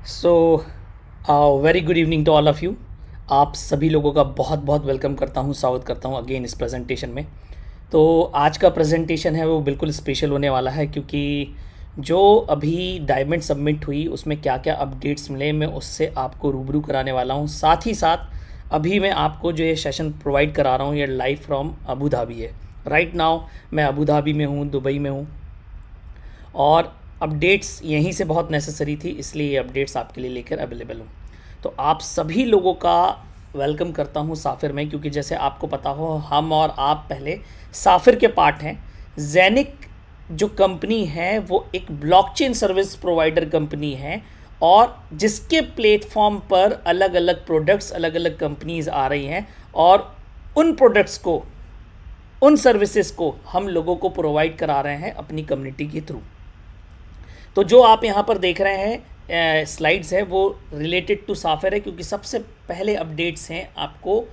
So very good evening to all of you. आप सभी लोगों का बहुत बहुत वेलकम करता हूँ, स्वागत करता हूँ अगेन इस प्रेजेंटेशन में। तो आज का प्रेजेंटेशन है वो बिल्कुल स्पेशल होने वाला है, क्योंकि जो अभी डायमंड सबमिट हुई उसमें क्या क्या अपडेट्स मिले मैं उससे आपको रूबरू कराने वाला हूँ। साथ ही साथ अभी मैं आपको जो ये सेशन प्रोवाइड करा रहा हूँ ये लाइव फ्रॉम अबू धाबी है। राइट नाउ मैं अबू धाबी में हूँ, दुबई में हूँ, और अपडेट्स यहीं से बहुत नेसेसरी थी, इसलिए ये अपडेट्स आपके लिए लेकर अवेलेबल हूँ। तो आप सभी लोगों का वेलकम करता हूँ साफिर में, क्योंकि जैसे आपको पता हो हम और आप पहले साफिर के पार्ट हैं। जेनिक जो कंपनी है वो एक ब्लॉकचेन सर्विस प्रोवाइडर कंपनी है, और जिसके प्लेटफॉर्म पर अलग अलग प्रोडक्ट्स अलग अलग कंपनीज आ रही हैं, और उन प्रोडक्ट्स को उन सर्विसेज को हम लोगों को प्रोवाइड करा रहे हैं अपनी कम्युनिटी के थ्रू। तो जो आप यहाँ पर देख रहे हैं स्लाइड्स है वो रिलेटेड टू साफिर है, क्योंकि सबसे पहले अपडेट्स हैं आपको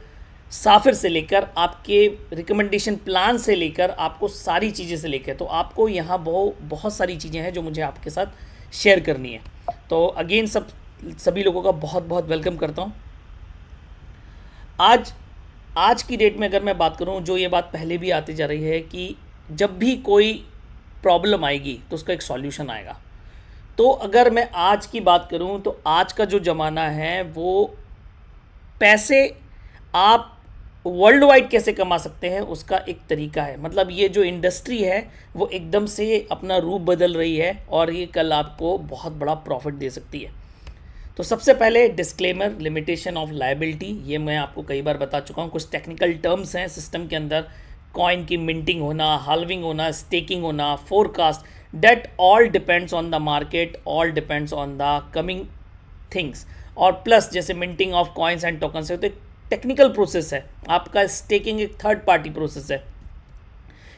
साफिर से लेकर आपके रिकमेंडेशन प्लान से लेकर आपको सारी चीज़ें से लेकर, तो आपको यहाँ बहुत सारी चीज़ें हैं जो मुझे आपके साथ शेयर करनी है। तो अगेन सभी लोगों का बहुत बहुत वेलकम करता हूँ। आज की डेट में अगर मैं बात करूँ, जो ये बात पहले भी आती जा रही है कि जब भी कोई प्रॉब्लम आएगी तो उसका एक सॉल्यूशन आएगा। तो अगर मैं आज की बात करूं तो आज का जो ज़माना है वो पैसे आप वर्ल्ड वाइड कैसे कमा सकते हैं उसका एक तरीका है। मतलब ये जो इंडस्ट्री है वो एकदम से अपना रूप बदल रही है, और ये कल आपको बहुत बड़ा प्रॉफिट दे सकती है। तो सबसे पहले डिस्क्लेमर, लिमिटेशन ऑफ लायबिलिटी, ये मैं आपको कई बार बता चुका हूँ। कुछ टेक्निकल टर्म्स हैं सिस्टम के अंदर, कॉइन की मिंटिंग होना, हाल्विंग होना, स्टेकिंग होना, forecast, that all depends on the market, all depends on the coming things. और प्लस जैसे minting of coins and tokens है तो एक टेक्निकल प्रोसेस है। आपका स्टेकिंग एक थर्ड पार्टी प्रोसेस है,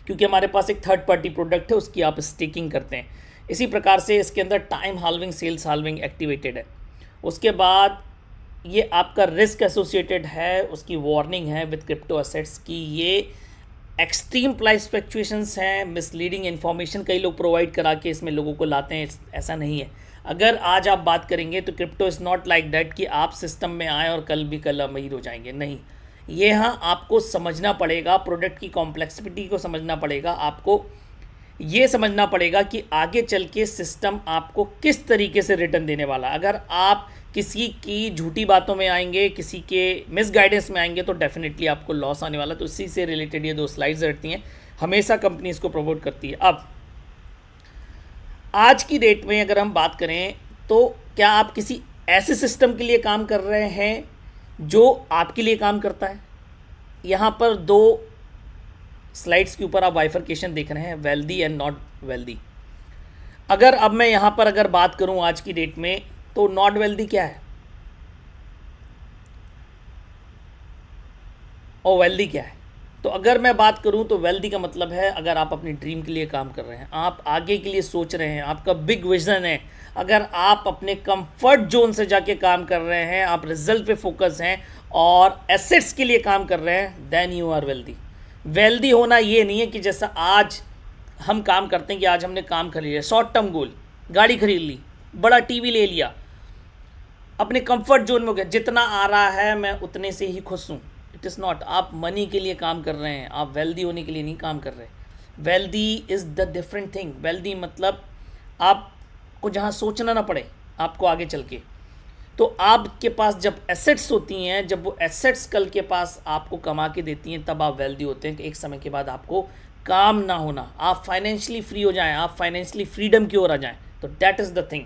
क्योंकि हमारे पास एक थर्ड पार्टी प्रोडक्ट है उसकी आप स्टेकिंग करते हैं। इसी प्रकार से इसके अंदर time halving, sales halving activated है। उसके बाद ये आपका रिस्क एसोसिएटेड है, उसकी वार्निंग है विद क्रिप्टो असेट्स की। ये एक्सट्रीम प्राइस फ्लक्चुएशंस हैं, मिसलीडिंग इन्फॉर्मेशन कई लोग प्रोवाइड करा के इसमें लोगों को लाते हैं, ऐसा नहीं है। अगर आज आप बात करेंगे तो crypto is not like that कि आप सिस्टम में आए और कल भी कल अमीर हो जाएंगे, नहीं। ये हाँ आपको समझना पड़ेगा, प्रोडक्ट की कॉम्प्लेक्सिटी को समझना पड़ेगा, आपको ये समझना पड़ेगा कि आगे चल के सिस्टम आपको किस तरीके से रिटर्न देने वाला। अगर आप किसी की झूठी बातों में आएंगे, किसी के मिस गाइडेंस में आएंगे तो डेफिनेटली आपको लॉस आने वाला। तो इसी से रिलेटेड ये दो स्लाइड्स रहती हैं, हमेशा कंपनी इसको प्रमोट करती है। अब आज की डेट में अगर हम बात करें तो क्या आप किसी ऐसे सिस्टम के लिए काम कर रहे हैं जो आपके लिए काम करता है? यहाँ पर दो स्लाइड्स के ऊपर आप बाइफरकेशन देख रहे हैं, वेल्दी एंड नॉट वेल्दी। अगर अब मैं यहाँ पर अगर बात करूँ आज की डेट में तो नॉट वेल्दी क्या है और वेल्दी क्या है? तो अगर मैं बात करूं तो वेल्दी का मतलब है अगर आप अपनी ड्रीम के लिए काम कर रहे हैं, आप आगे के लिए सोच रहे हैं, आपका बिग विजन है, अगर आप अपने कंफर्ट जोन से जाके काम कर रहे हैं, आप रिजल्ट पे फोकस हैं और एसेट्स के लिए काम कर रहे हैं, then you are wealthy. Wealthy होना ये नहीं है कि जैसा आज हम काम करते हैं कि आज हमने काम खरीद लिया, शॉर्ट टर्म गोल, गाड़ी खरीद ली, बड़ा टीवी ले लिया, अपने कंफर्ट जोन में हो गया, जितना आ रहा है मैं उतने से ही खुश हूँ। It is not. आप मनी के लिए काम कर रहे हैं, आप वेल्दी होने के लिए नहीं काम कर रहे। Wealthy is the different thing. Wealthy मतलब आपको जहाँ सोचना ना पड़े आपको आगे चल के। तो आपके पास जब एसेट्स होती हैं, जब वो एसेट्स कल के पास आपको कमा के देती हैं, तब आप वेल्दी होते हैं कि एक समय के बाद आपको काम ना होना, आप फाइनेंशियली फ्री हो जाएं, आप फाइनेंशियली फ्रीडम की ओर आ जाएं। तो दैट इज़ द थिंग।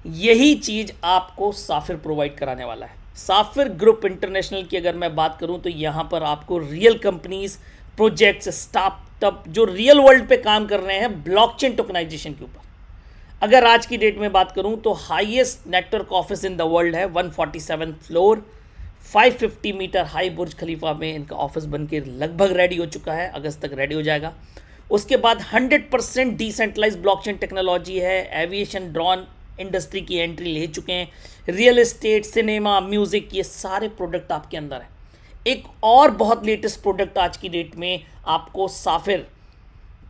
यही चीज़ आपको साफिर प्रोवाइड कराने वाला है। साफिर ग्रुप इंटरनेशनल की अगर मैं बात करूं तो यहाँ पर आपको रियल कंपनीज, प्रोजेक्ट्स, स्टार्टअप जो रियल वर्ल्ड पे काम कर रहे हैं ब्लॉकचेन टोकनाइजेशन के ऊपर। अगर आज की डेट में बात करूं तो highest network office in the world है, 147 फ्लोर, 550 मीटर हाई बुर्ज खलीफा में इनका ऑफिस बन के लगभग रेडी हो चुका है, अगस्त तक रेडी हो जाएगा। उसके बाद 100% डिसेंट्रलाइज ब्लॉकचेन टेक्नोलॉजी है, एविएशन, ड्रोन इंडस्ट्री की एंट्री ले चुके हैं, रियल एस्टेट, सिनेमा, म्यूज़िक, ये सारे प्रोडक्ट आपके अंदर है। एक और बहुत लेटेस्ट प्रोडक्ट आज की डेट में आपको साफिर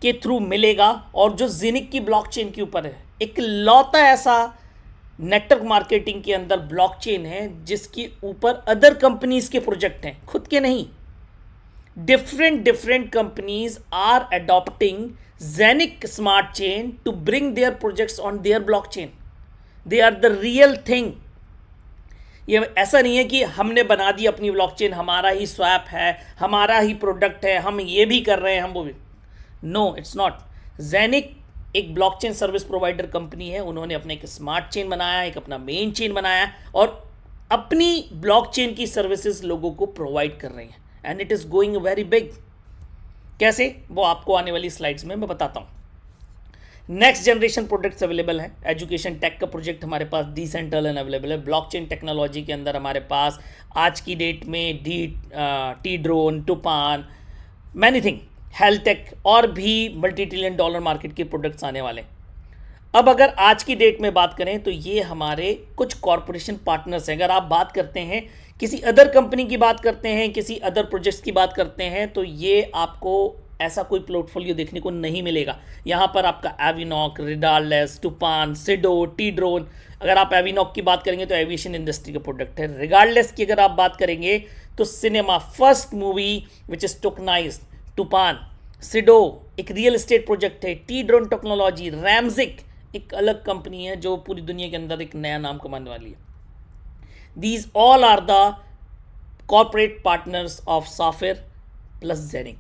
के थ्रू मिलेगा, और जो जेनिक की ब्लॉकचेन के ऊपर है, एक लौता ऐसा नेटवर्क मार्केटिंग के अंदर ब्लॉकचेन है जिसके ऊपर अदर कंपनीज के प्रोजेक्ट हैं, खुद के नहीं। different companies are adopting Zenic smart chain to bring their projects on their blockchain. They are the real thing. ये ऐसा नहीं है कि हमने बना दी अपनी ब्लॉकचेन, हमारा ही स्वैप है, हमारा ही प्रोडक्ट है, हम ये भी कर रहे हैं, हम वो भी। No, it's not. जेनिक एक ब्लॉकचेन सर्विस प्रोवाइडर कंपनी है, उन्होंने अपने एक स्मार्ट चेन बनाया, एक अपना मेन चेन बनाया और अपनी ब्लॉकचेन की सर्विसेज लोगों को प्रोवाइड कर रही हैं and it is going very big. कैसे, वो आपको आने वाली स्लाइड्स में मैं बताता हूँ। नेक्स्ट जनरेशन प्रोडक्ट्स अवेलेबल हैं। एजुकेशन टेक का प्रोजेक्ट हमारे पास डिसेंट्रल अवेलेबल है। ब्लॉकचेन टेक्नोलॉजी के अंदर हमारे पास आज की डेट में टी ड्रोन, टूपान, मैनी थिंग, हेल्थ टेक और भी मल्टी ट्रिलियन डॉलर मार्केट के प्रोडक्ट्स आने वाले हैं। अब अगर आज की डेट में बात करें तो ये हमारे कुछ कॉरपोरेशन पार्टनर्स हैं। अगर आप बात करते हैं किसी अदर कंपनी की बात करते हैं, किसी अदर प्रोजेक्ट्स की बात करते हैं, तो ये आपको ऐसा कोई पोर्टफोलियो देखने को नहीं मिलेगा। यहाँ पर आपका एविनॉक, रिडारलेस, टूपान, सिडो, टी ड्रोन। अगर आप एविनॉक की बात करेंगे तो एविएशन इंडस्ट्री का प्रोडक्ट है। रिगार्डलेस की अगर आप बात करेंगे तो cinema, first movie which is tokenised, टूपान, सिडो एक रियल एस्टेट प्रोजेक्ट है, टी ड्रोन टेक्नोलॉजी, रैमजिक एक अलग कंपनी है जो पूरी दुनिया के अंदर एक नया नाम कमाने वाली है। These all are the corporate partners of software plus जेनिक।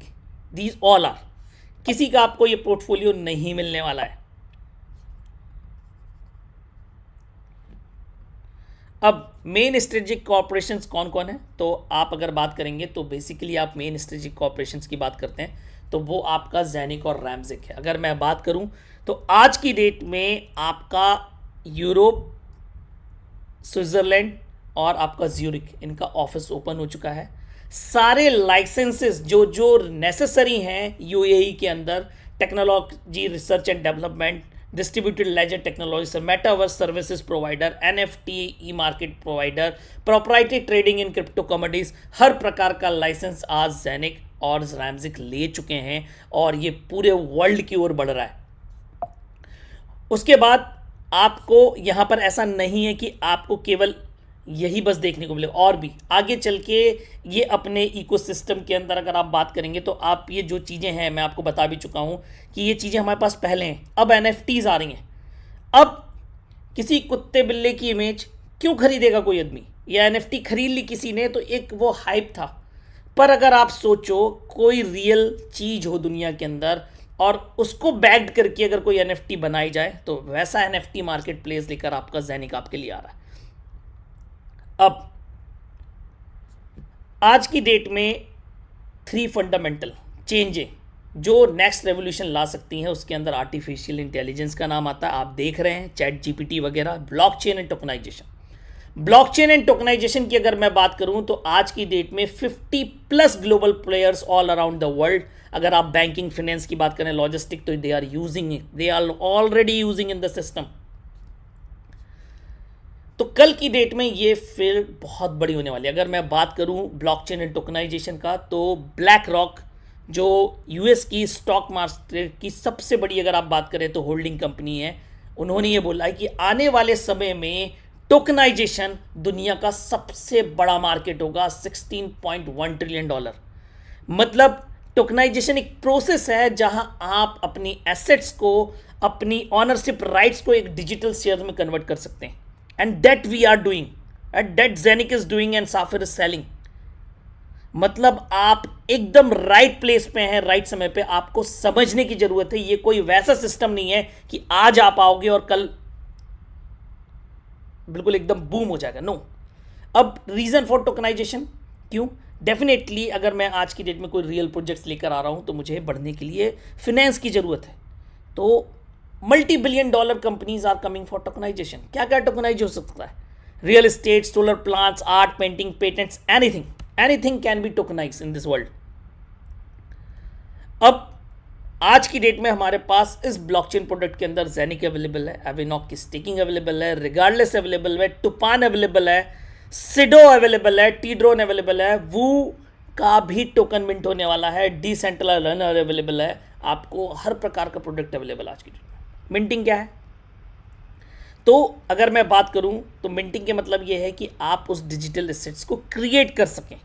दीज ऑल आर, किसी का आपको ये पोर्टफोलियो नहीं मिलने वाला है। अब मेन स्ट्रेटेजिक कॉर्पोरेशंस कौन कौन है, तो आप अगर बात करेंगे तो बेसिकली आप मेन स्ट्रेटेजिक कॉर्पोरेशंस की बात करते हैं तो वो आपका जेनिक और रैमजिक है। अगर मैं बात करूं तो आज की डेट में आपका यूरोप, स्विट्जरलैंड और आपका ज्यूरिक, इनका ऑफिस ओपन हो चुका है। सारे लाइसेंसेस जो नेसेसरी हैं यूएई के अंदर, technology research and development, distributed ledger technology से, metaverse services provider, NFT, e market provider, proprietary trading in crypto commodities, हर प्रकार का लाइसेंस आज जेनिक और रैमजिक ले चुके हैं और ये पूरे वर्ल्ड की ओर बढ़ रहा है। उसके बाद आपको यहाँ पर ऐसा नहीं है कि आपको केवल यही बस देखने को मिलेगा, और भी आगे चल के ये अपने इकोसिस्टम के अंदर अगर आप बात करेंगे तो आप ये जो चीज़ें हैं मैं आपको बता भी चुका हूँ कि ये चीज़ें हमारे पास पहले हैं। अब एनएफटीज आ रही हैं। अब किसी कुत्ते बिल्ले की इमेज क्यों खरीदेगा कोई आदमी, या एनएफटी खरीद ली किसी ने तो एक वो हाइप था, पर अगर आप सोचो कोई रियल चीज़ हो दुनिया के अंदर और उसको बैक्ड करके अगर कोई एनएफटी बनाई जाए तो वैसा एनएफटी मार्केट प्लेस लेकर आपका जेनिक आपके लिए आ रहा है। अब आज की डेट में 3 फंडामेंटल चेंजें जो नेक्स्ट रेवोल्यूशन ला सकती हैं, उसके अंदर आर्टिफिशियल इंटेलिजेंस का नाम आता है। आप देख रहे हैं चैट जीपीटी वगैरह, blockchain and tokenization. Blockchain and tokenization की अगर मैं बात करूं तो आज की डेट में 50+ global players all around the world, अगर आप बैंकिंग, फाइनेंस की बात करें, लॉजिस्टिक, तो they are using it, they are already using in the system. तो कल की डेट में ये फील्ड बहुत बड़ी होने वाली है। अगर मैं बात करूं ब्लॉकचेन एंड टोकनाइजेशन का तो ब्लैक रॉक जो यूएस की स्टॉक मार्केट की सबसे बड़ी अगर आप बात करें तो होल्डिंग कंपनी है, उन्होंने ये बोला है कि आने वाले समय में टोकनाइजेशन दुनिया का सबसे बड़ा मार्केट होगा, $16.1 ट्रिलियन। मतलब टोकनाइजेशन एक प्रोसेस है जहां आप अपनी एसेट्स को, अपनी ऑनरशिप राइट्स को एक डिजिटल शेयर में कन्वर्ट कर सकते हैं। And that we are doing, and that जेनिक is doing and software is selling. मतलब आप एकदम राइट प्लेस पे हैं, राइट समय पे। आपको समझने की जरूरत है, ये कोई वैसा सिस्टम नहीं है कि आज आप आओगे और कल बिल्कुल एकदम बूम हो जाएगा। नो। अब रीजन फॉर टोकनाइजेशन क्यों? डेफिनेटली अगर मैं आज की डेट में कोई रियल प्रोजेक्ट्स लेकर आ रहा हूं तो मुझे बढ़ने के लिए फिनेंस की जरूरत है। तो multi billion dollar companies are coming for tokenization. क्या क्या टोकनाइज हो सकता है? Real estate, solar plants, art, painting, patents, anything can be tokenized in this world. अब आज की डेट में हमारे पास इस ब्लॉकचेन प्रोडक्ट के अंदर जेनिक अवेलेबल है, एविनॉक की स्टेकिंग अवेलेबल है, रिगार्डलेस अवेलेबल है, टूपान अवेलेबल है, सिडो अवेलेबल है, टी ड्रोन अवेलेबल है, वू का भी टोकन मिंट होने वाला है, डिसेंट्रलाइज्ड रनर अवेलेबल है। आपको हर प्रकार का प्रोडक्ट अवेलेबल आज की डेट में। मिंटिंग क्या है? तो अगर मैं बात करूं तो मिंटिंग के मतलब ये है कि आप उस डिजिटल एसेट्स को क्रिएट कर सकें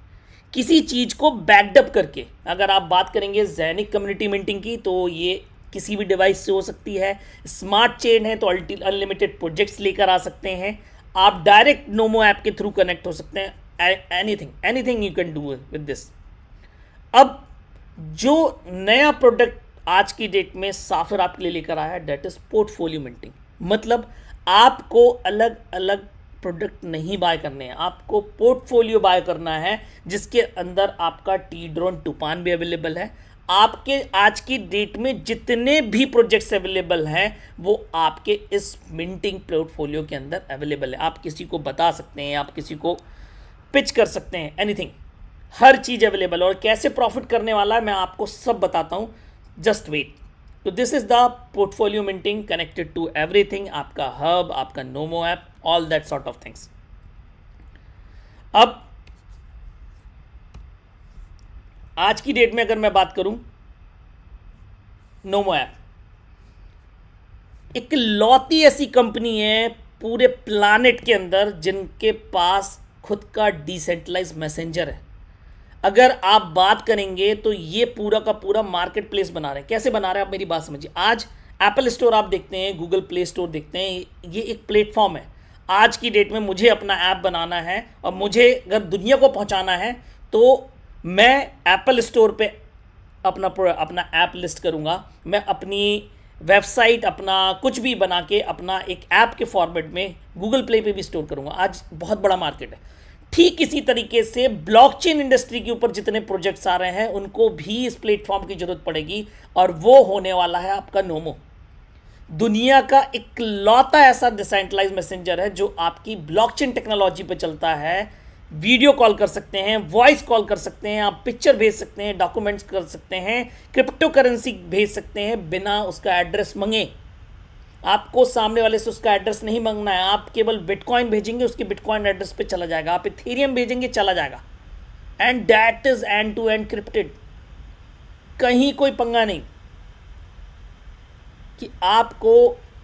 किसी चीज़ को बैकडअप करके। अगर आप बात करेंगे ज़ेनिक कम्युनिटी मिंटिंग की तो ये किसी भी डिवाइस से हो सकती है। स्मार्ट चेन है तो अनलिमिटेड प्रोजेक्ट्स लेकर आ सकते हैं। आप डायरेक्ट नोमो ऐप के थ्रू कनेक्ट हो सकते हैं। Anything you can do with this. अब जो नया प्रोडक्ट आज की डेट में साफर आपके लिए लेकर आया है दैट इज पोर्टफोलियो मिंटिंग। मतलब आपको अलग अलग प्रोडक्ट नहीं बाय करने हैं, आपको पोर्टफोलियो बाय करना है जिसके अंदर आपका टी ड्रोन टूपान भी अवेलेबल है। आपके आज की डेट में जितने भी प्रोजेक्ट्स अवेलेबल हैं वो आपके इस मिंटिंग पोर्टफोलियो के अंदर अवेलेबल है। आप किसी को बता सकते हैं, आप किसी को पिच कर सकते हैं, एनीथिंग, हर चीज़ अवेलेबल। और कैसे प्रॉफिट करने वाला है मैं आपको सब बताता हूँ, जस्ट वेट। तो this is the portfolio minting connected to everything, आपका हब, आपका Nomo app, all that sort of things. अब आज की डेट में अगर मैं बात करूं, नोमो ऐप एक लौती ऐसी कंपनी है पूरे प्लानेट के अंदर जिनके पास खुद का डिसेंट्रलाइज मैसेंजर है। अगर आप बात करेंगे तो ये पूरा का पूरा मार्केट प्लेस बना रहे हैं। कैसे बना रहे हैं आप मेरी बात समझिए। आज एप्पल स्टोर आप देखते हैं, गूगल प्ले स्टोर देखते हैं, ये एक प्लेटफॉर्म है। आज की डेट में मुझे अपना ऐप बनाना है और मुझे अगर दुनिया को पहुंचाना है तो मैं एप्पल स्टोर पे अपना ऐप लिस्ट करूंगा। मैं अपनी वेबसाइट, अपना कुछ भी बना के अपना एक ऐप के फॉर्मेट में गूगल प्ले पे भी स्टोर करूंगा। आज बहुत बड़ा मार्केट है। ठीक इसी तरीके से ब्लॉकचेन इंडस्ट्री के ऊपर जितने प्रोजेक्ट्स आ रहे हैं उनको भी इस प्लेटफॉर्म की जरूरत पड़ेगी और वो होने वाला है आपका नोमो। दुनिया का इकलौता ऐसा डिसेंट्रलाइज मैसेंजर है जो आपकी ब्लॉकचेन टेक्नोलॉजी पे चलता है। वीडियो कॉल कर सकते हैं, वॉइस कॉल कर सकते हैं, आप पिक्चर भेज सकते हैं, डॉक्यूमेंट्स कर सकते हैं, क्रिप्टो करेंसी भेज सकते हैं बिना उसका एड्रेस मांगे। आपको सामने वाले से उसका एड्रेस नहीं मांगना है, आप केवल बिटकॉइन भेजेंगे, उसके बिटकॉइन एड्रेस पे चला जाएगा। आप इथेरियम भेजेंगे, चला जाएगा। And that is end to end crypted. कहीं कोई पंगा नहीं कि आपको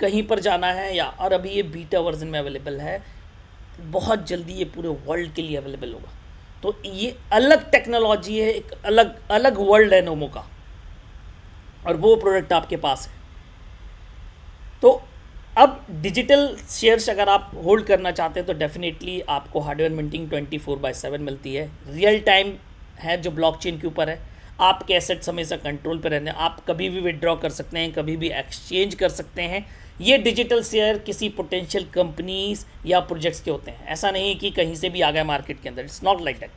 कहीं पर जाना है या, और अभी ये बीटा वर्जन में अवेलेबल है, बहुत जल्दी ये पूरे वर्ल्ड के लिए अवेलेबल होगा। तो ये अलग टेक्नोलॉजी है, एक अलग अलग वर्ल्ड है नोमो का, और वो प्रोडक्ट आपके पास है। तो अब डिजिटल शेयर्स अगर आप होल्ड करना चाहते हैं तो डेफिनेटली आपको हार्डवेयर मिंटिंग 24/7 मिलती है। रियल टाइम है जो ब्लॉकचेन के ऊपर है। आपके एसेट्स हमेशा कंट्रोल पर रहने, आप कभी भी विड्रॉ कर सकते हैं, कभी भी एक्सचेंज कर सकते हैं। ये डिजिटल शेयर किसी पोटेंशियल कंपनीज या प्रोजेक्ट्स के होते हैं, ऐसा नहीं कि कहीं से भी आ गया मार्केट के अंदर। It's not like that.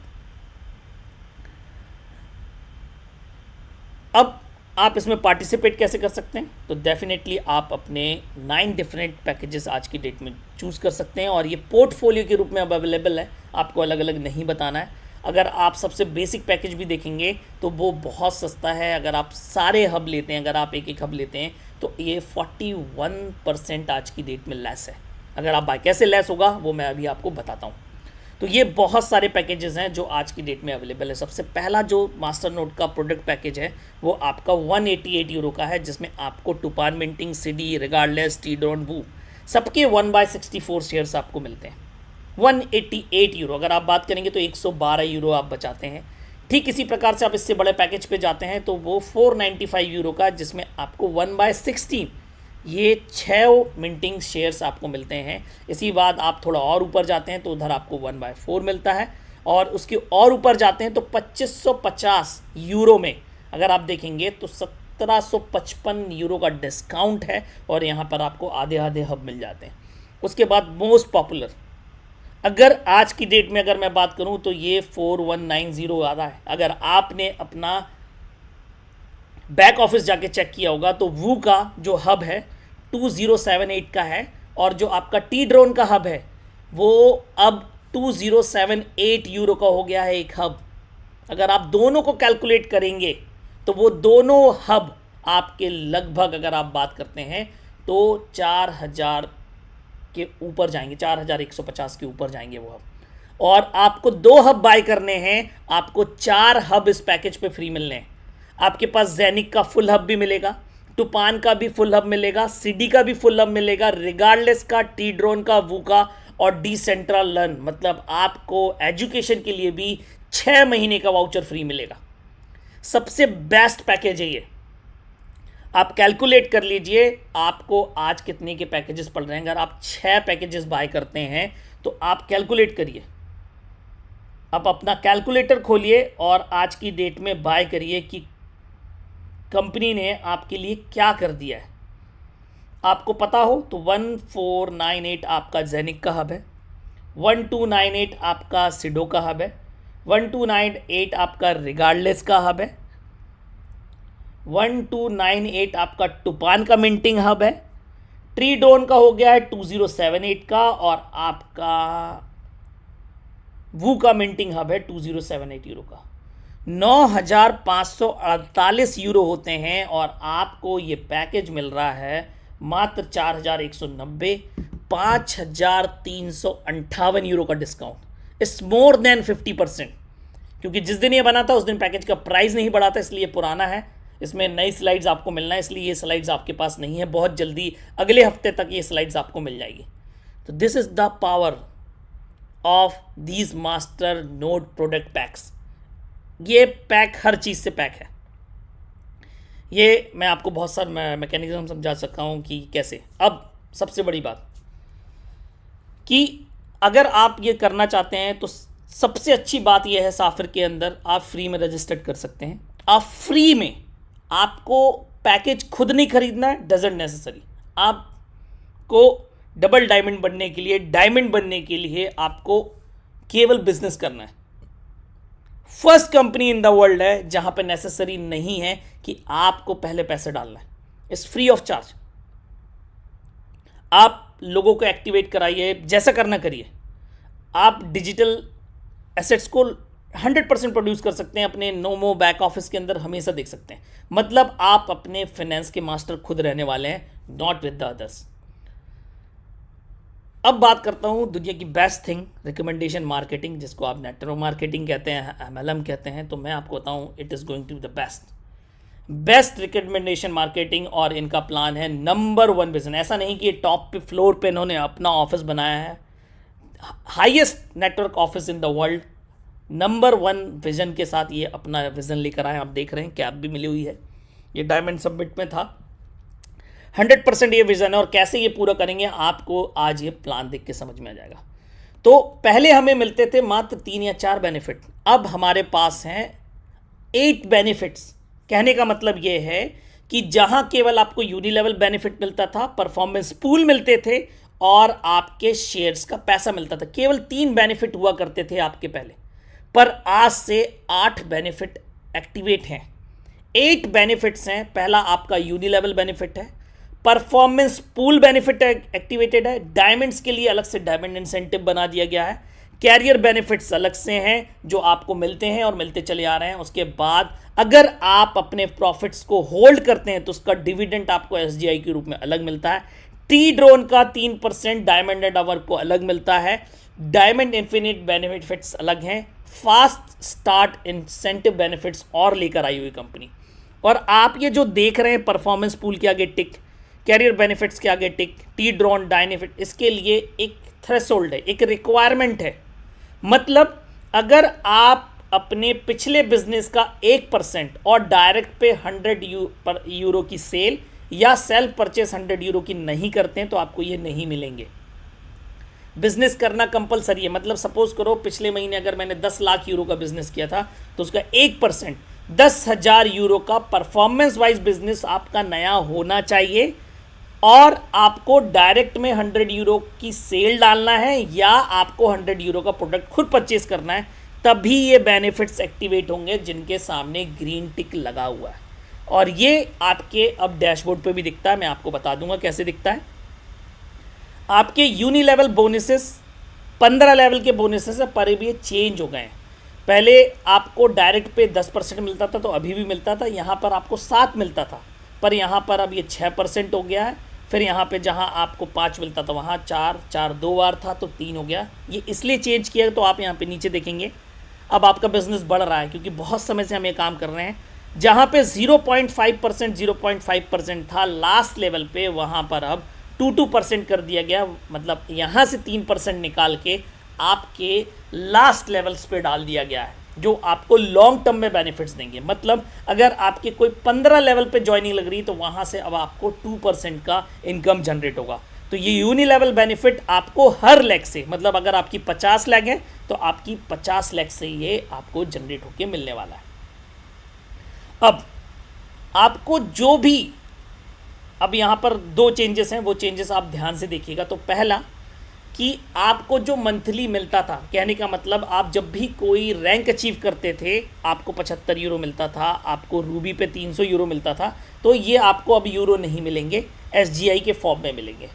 अब आप इसमें पार्टिसिपेट कैसे कर सकते हैं? तो डेफिनेटली आप अपने 9 डिफरेंट पैकेजेस आज की डेट में चूज़ कर सकते हैं और ये पोर्टफोलियो के रूप में अब अवेलेबल है, आपको अलग अलग नहीं बताना है। अगर आप सबसे बेसिक पैकेज भी देखेंगे तो वो बहुत सस्ता है। अगर आप सारे हब लेते हैं, अगर आप एक एक हब लेते हैं तो ये 41% आज की डेट में लेस है। अगर आप कैसे लेस होगा वो मैं अभी आपको बताता हूँ। तो ये बहुत सारे पैकेजेस हैं जो आज की डेट में अवेलेबल है। सबसे पहला जो मास्टर नोड का प्रोडक्ट पैकेज है वो आपका 188 यूरो का है, जिसमें आपको टूपान मिंटिंग, सीडी, रिगार्डलेस, टी ड्रोन, वू सबके 1/64 शेयर्स आपको मिलते हैं। 188 यूरो। अगर आप बात करेंगे तो 112 यूरो आप बचाते हैं। ठीक इसी प्रकार से आप इससे बड़े पैकेज पे जाते हैं तो वो 495 यूरो का, जिसमें आपको 1/16 ये 6 मिंटिंग शेयर्स आपको मिलते हैं। इसी बात आप थोड़ा और ऊपर जाते हैं तो उधर आपको 1/4 मिलता है, और उसके और ऊपर जाते हैं तो 2550 यूरो में अगर आप देखेंगे तो 1755 यूरो का डिस्काउंट है, और यहाँ पर आपको आधे आधे हब मिल जाते हैं। उसके बाद मोस्ट पॉपुलर, अगर आज की डेट में अगर मैं बात करूँ तो ये 4190 आ रहा है। अगर आपने अपना बैक ऑफिस जाके चेक किया होगा तो वू का जो हब है 2078 का है, और जो आपका टी ड्रोन का हब है वो अब 2078 यूरो का हो गया है एक हब। अगर आप दोनों को कैलकुलेट करेंगे तो वो दोनों हब आपके लगभग, अगर आप बात करते हैं तो 4000 के ऊपर जाएंगे, 4150 के ऊपर जाएंगे वो हब। और आपको 2 हब बाय करने हैं, आपको 4 हब इस पैकेज पे फ्री मिलने हैं। आपके पास ज़ेनिक का फुल हब भी मिलेगा, टुपान का भी फुल हब मिलेगा, सीडी का भी फुल हब मिलेगा, रिगार्डलेस का, टी ड्रोन का, वूका और डिसेंट्रल लर्न, मतलब आपको एजुकेशन के लिए भी 6 महीने का वाउचर फ्री मिलेगा। सबसे बेस्ट पैकेज है ये। आप कैलकुलेट कर लीजिए आपको आज कितने के पैकेजेस पड़ रहे हैं। अगर आप 6 पैकेजेस बाय करते हैं तो आप कैलकुलेट करिए, आप अपना कैलकुलेटर खोलिए और आज की डेट में बाय करिए कि कंपनी ने आपके लिए क्या कर दिया है। आपको पता हो तो 1498 आपका जेनिक का हब है, 1298 आपका सिडो का हब है, 1298 आपका रिगार्डलेस का हब है, 1298 आपका टुपान का मिंटिंग हब है, ट्री ड्रोन का हो गया है 2078 का, और आपका वू का मिंटिंग हब है 2078 यूरो का। 9,548 यूरो होते हैं और आपको ये पैकेज मिल रहा है मात्र 4,190, 5,358 यूरो का डिस्काउंट। इट्स मोर देन 50%, क्योंकि जिस दिन ये बना था उस दिन पैकेज का प्राइस नहीं बढ़ा था, इसलिए पुराना है। इसमें नई स्लाइड्स आपको मिलना है, इसलिए ये स्लाइड्स आपके पास नहीं है। बहुत जल्दी अगले हफ्ते तक ये स्लाइड्स आपको मिल जाएगी। तो this is the power of these master node product PACS. ये पैक हर चीज़ से पैक है। ये मैं आपको बहुत सारा मैकेनिज्म समझा सकता हूँ कि कैसे। अब सबसे बड़ी बात कि अगर आप ये करना चाहते हैं तो सबसे अच्छी बात यह है, साफिर के अंदर आप फ्री में रजिस्टर कर सकते हैं। आप फ्री में, आपको पैकेज खुद नहीं खरीदना है, डजंट नेसेसरी। आपको डबल डायमंड बनने के लिए, डायमंड बनने के लिए आपको केवल बिजनेस करना है। First company in the world है जहां पे नेसेसरी नहीं है कि आपको पहले पैसे डालना है। It's free of charge. आप लोगों को एक्टिवेट कराइए, जैसा करना करिए। आप डिजिटल एसेट्स को 100% प्रोड्यूस कर सकते हैं अपने नोमो बैक ऑफिस के अंदर, हमेशा देख सकते हैं। मतलब आप अपने फाइनेंस के मास्टर खुद रहने वाले हैं, नॉट विद द अदर्स। अब बात करता हूँ दुनिया की बेस्ट थिंग, रिकमेंडेशन मार्केटिंग, जिसको आप नेटवर्क मार्केटिंग कहते हैं, MLM कहते हैं। तो मैं आपको बताऊँ, it is going to be the best recommendation marketing. और इनका प्लान है नंबर 1 विजन। ऐसा नहीं कि ये टॉप पे फ्लोर पे इन्होंने अपना ऑफिस बनाया है, highest network office in the world, number 1 vision के साथ ये अपना विजन लेकर आए। आप देख रहे हैं कैप भी मिली हुई है, ये डायमंड सब्मिट में था। 100% ये विजन है और कैसे ये पूरा करेंगे आपको आज ये प्लान देख के समझ में आ जाएगा। तो पहले हमें मिलते थे मात्र 3 या 4 बेनिफिट, अब हमारे पास हैं 8 बेनिफिट्स। कहने का मतलब ये है कि जहां केवल आपको यूनिलेवल बेनिफिट मिलता था, परफॉर्मेंस पूल मिलते थे और आपके शेयर्स का पैसा मिलता था, केवल 3 बेनिफिट हुआ करते थे आपके पहले, पर आज से 8 बेनिफिट एक्टिवेट हैं। 8 बेनिफिट्स हैं। पहला आपका यूनिलेवल बेनिफिट है, परफॉर्मेंस पूल बेनिफिट एक्टिवेटेड है, डायमंड्स के लिए अलग से डायमंड इंसेंटिव बना दिया गया है, कैरियर बेनिफिट्स अलग से हैं जो आपको मिलते हैं और मिलते चले आ रहे हैं। उसके बाद अगर आप अपने प्रॉफिट्स को होल्ड करते हैं तो उसका डिविडेंड आपको SGI के रूप में अलग मिलता है। टी ड्रोन का 3% डायमंड एंड आवर को अलग मिलता है। डायमंड इन्फिनिट बेनिफिट्स अलग हैं। फास्ट स्टार्ट इंसेंटिव बेनिफिट्स और लेकर आई हुई कंपनी। और आप ये जो देख रहे हैं, परफॉर्मेंस पूल के आगे टिक, कैरियर बेनिफिट्स के आगे टिक, टी ड्रोन डायनेफिट, इसके लिए एक थ्रेशोल्ड है, एक रिक्वायरमेंट है। मतलब अगर आप अपने पिछले बिजनेस का 1% और डायरेक्ट पे 100 यूरो की सेल या सेल्फ परचेस 100 यूरो की नहीं करते हैं तो आपको ये नहीं मिलेंगे। बिजनेस करना कंपलसरी है। मतलब सपोज करो पिछले महीने अगर मैंने 10 लाख यूरो का बिजनेस किया था तो उसका 1% 10,000 यूरो का परफॉर्मेंस वाइज बिजनेस आपका नया होना चाहिए और आपको डायरेक्ट में 100 यूरो की सेल डालना है या आपको 100 यूरो का प्रोडक्ट खुद परचेज करना है, तभी ये बेनिफिट्स एक्टिवेट होंगे जिनके सामने ग्रीन टिक लगा हुआ है। और ये आपके अब डैशबोर्ड पे भी दिखता है, मैं आपको बता दूंगा कैसे दिखता है। आपके यूनी लेवल बोनसेस 15 लेवल के बोनसेस है, पर भी ये चेंज हो गए हैं। पहले आपको डायरेक्ट पे 10% मिलता था तो अभी भी मिलता था, यहाँ पर आपको 7 मिलता था, पर यहाँ पर अब ये 6% हो गया है। फिर यहाँ पे जहाँ आपको 5 मिलता था वहाँ 4 2 बार था तो 3 हो गया। ये इसलिए चेंज किया तो आप यहाँ पे नीचे देखेंगे अब आपका बिजनेस बढ़ रहा है, क्योंकि बहुत समय से हम ये काम कर रहे हैं। जहाँ पे 0.5% था लास्ट लेवल पे, वहाँ पर अब 2% कर दिया गया। मतलब यहाँ से 3% निकाल के आपके लास्ट लेवल्स पे डाल दिया गया है, जो आपको लॉन्ग टर्म में बेनिफिट्स देंगे। मतलब अगर आपके कोई 15 लेवल पे ज्वाइनिंग लग रही तो वहाँ से अब आपको 2% का इनकम जनरेट होगा। तो ये यूनि लेवल बेनिफिट आपको हर लेग से, मतलब अगर आपकी 50 लेग है तो आपकी 50 लेग से ये आपको जनरेट होके मिलने वाला है। अब आपको जो भी, अब यहाँ पर 2 चेंजेस हैं, वो चेंजेस आप ध्यान से देखिएगा। तो पहला कि आपको जो मंथली मिलता था, कहने का मतलब आप जब भी कोई रैंक अचीव करते थे आपको 75 यूरो मिलता था, आपको रूबी पे 300 यूरो मिलता था, तो ये आपको अब यूरो नहीं मिलेंगे, एसजीआई के फॉर्म में मिलेंगे।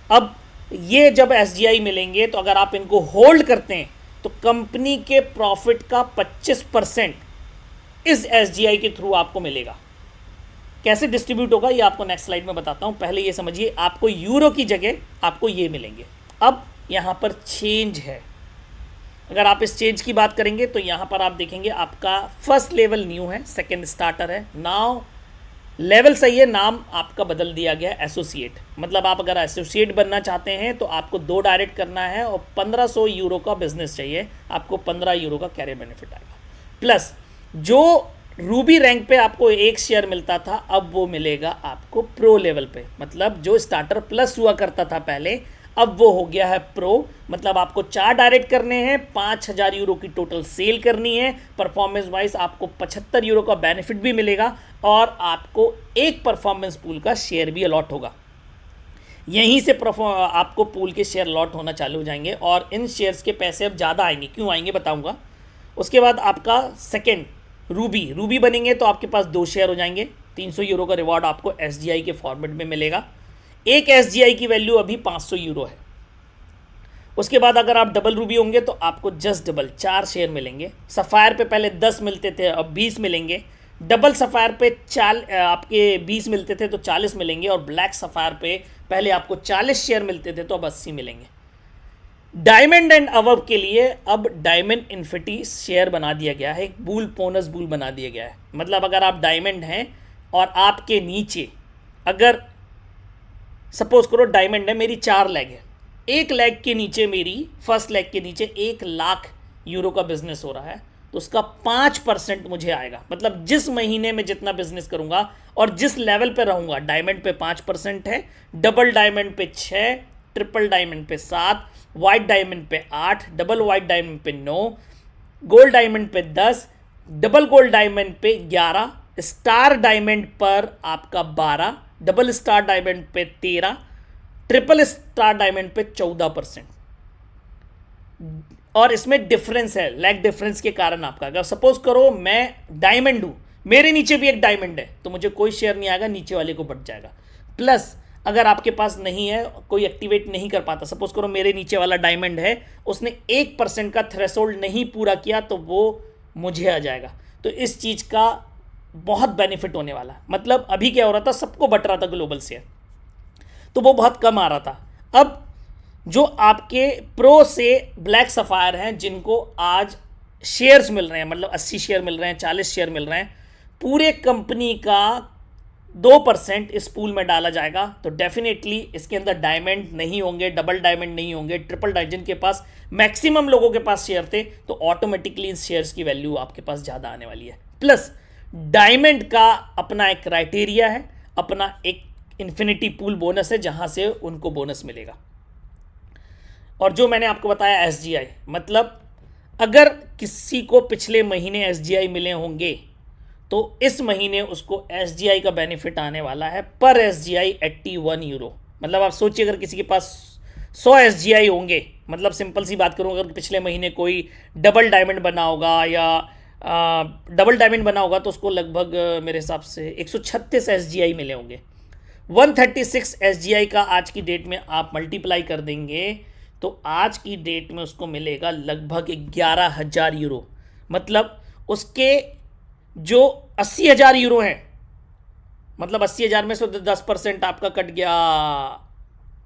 अब ये जब एसजीआई मिलेंगे तो अगर आप इनको होल्ड करते हैं तो कंपनी के प्रॉफिट का 25% इस एसजीआई के थ्रू आपको मिलेगा। कैसे डिस्ट्रीब्यूट होगा ये आपको नेक्स्ट स्लाइड में बताता हूँ। पहले ये समझिए, आपको यूरो की जगह आपको ये मिलेंगे। अब यहाँ पर चेंज है, अगर आप इस चेंज की बात करेंगे तो यहाँ पर आप देखेंगे आपका फर्स्ट लेवल न्यू है, सेकंड स्टार्टर है, नाउ लेवल सही है, नाम आपका बदल दिया गया एसोसिएट। मतलब आप अगर एसोसिएट बनना चाहते हैं तो आपको 2 डायरेक्ट करना है और 1500 यूरो का बिजनेस चाहिए, आपको 15 यूरो का कैरियर बेनिफिट आएगा। प्लस जो रूबी रैंक पे आपको 1 शेयर मिलता था अब वो मिलेगा आपको प्रो लेवल पे। मतलब जो स्टार्टर प्लस हुआ करता था पहले, अब वो हो गया है प्रो। मतलब आपको 4 डायरेक्ट करने हैं, 5000 यूरो की टोटल सेल करनी है, परफॉर्मेंस वाइज आपको 75 यूरो का बेनिफिट भी मिलेगा और आपको एक परफॉर्मेंस पूल का शेयर भी अलॉट होगा। यहीं से आपको पूल के शेयर अलॉट होना चालू हो जाएंगे और इन शेयर्स के पैसे अब ज़्यादा आएंगे। क्यों आएंगे बताऊंगा। उसके बाद आपका सेकेंड रूबी बनेंगे तो आपके पास 2 शेयर हो जाएंगे, 300 यूरो का रिवॉर्ड आपको एसजीआई के फॉर्मेट में मिलेगा। एक एसजीआई की वैल्यू अभी 500 यूरो है। उसके बाद अगर आप डबल रूबी होंगे तो आपको जस्ट डबल 4 शेयर मिलेंगे। सफ़ायर पे पहले 10 मिलते थे, अब 20 मिलेंगे। डबल सफ़ायर पे आपके 20 मिलते थे तो 40 मिलेंगे और ब्लैक सफ़ायर पे पहले आपको 40 शेयर मिलते थे तो अब 80 मिलेंगे। डायमंड एंड अबव के लिए अब डायमंड इन्फिनिटी शेयर बना दिया गया है, एक बोनस बूल बना दिया गया है। मतलब अगर आप डायमंड हैं और आपके नीचे, अगर सपोज करो डायमंड है, मेरी 4 लेग है, 1 लेग के नीचे, मेरी फर्स्ट लेग के नीचे 1 लाख यूरो का बिजनेस हो रहा है तो उसका 5% मुझे आएगा। मतलब जिस महीने में जितना बिजनेस करूंगा और जिस लेवल पे रहूंगा, डायमंड पे 5% है, डबल डायमंड पे 6, ट्रिपल डायमंड पे 7, वाइट डायमंड पे 8, डबल वाइट डायमंड पे 9, गोल्ड डायमंड पे 10, डबल गोल्ड डायमंड पे 11, स्टार डायमंड पर आपका 12, डबल स्टार डायमंड पे 13, ट्रिपल स्टार डायमंड पे 14%। और इसमें डिफरेंस है, लैग डिफरेंस के कारण आपका, अगर सपोज करो मैं डायमंड हूं, मेरे नीचे भी एक डायमंड है तो मुझे कोई शेयर नहीं आएगा, नीचे वाले को बढ़ जाएगा। प्लस अगर आपके पास नहीं है, कोई एक्टिवेट नहीं कर पाता, सपोज करो मेरे नीचे वाला डायमंड है, उसने 1% का थ्रेशोल्ड नहीं पूरा किया तो वो मुझे आ जाएगा। तो इस चीज़ का बहुत बेनिफिट होने वाला। मतलब अभी क्या हो रहा था, सबको बट रहा था ग्लोबल शेयर, तो वो बहुत कम आ रहा था। अब जो आपके प्रो से ब्लैक सफ़ायर हैं, जिनको आज शेयर्स मिल रहे हैं, मतलब 80 शेयर मिल रहे हैं, 40 शेयर मिल रहे हैं, पूरे कंपनी का 2% इस पूल में डाला जाएगा तो डेफिनेटली इसके अंदर डायमंड नहीं होंगे, डबल डायमंड नहीं होंगे, ट्रिपल डायमंड, जिनके पास मैक्सिमम लोगों के पास शेयर थे, तो ऑटोमेटिकली इन शेयर्स की वैल्यू आपके पास ज़्यादा आने वाली है। प्लस डायमंड का अपना एक क्राइटेरिया है, अपना एक इन्फिनिटी पूल बोनस है जहां से उनको बोनस मिलेगा। और जो मैंने आपको बताया एसजीआई, मतलब अगर किसी को पिछले महीने एसजीआई मिले होंगे तो इस महीने उसको एसजीआई का बेनिफिट आने वाला है पर एसजीआई 81 यूरो। मतलब आप सोचिए अगर किसी के पास 100 एसजीआई होंगे, मतलब सिंपल सी बात करूं, अगर पिछले महीने कोई डबल डायमंड बना होगा या डबल डायमंड बना होगा तो उसको लगभग मेरे हिसाब से 136 एसजीआई मिले होंगे। 136 एसजीआई का आज की डेट में आप मल्टीप्लाई कर देंगे तो आज की डेट में उसको मिलेगा लगभग 11,000 यूरो। मतलब उसके जो 80,000 यूरो हैं, मतलब 80,000 में से 10% आपका कट गया,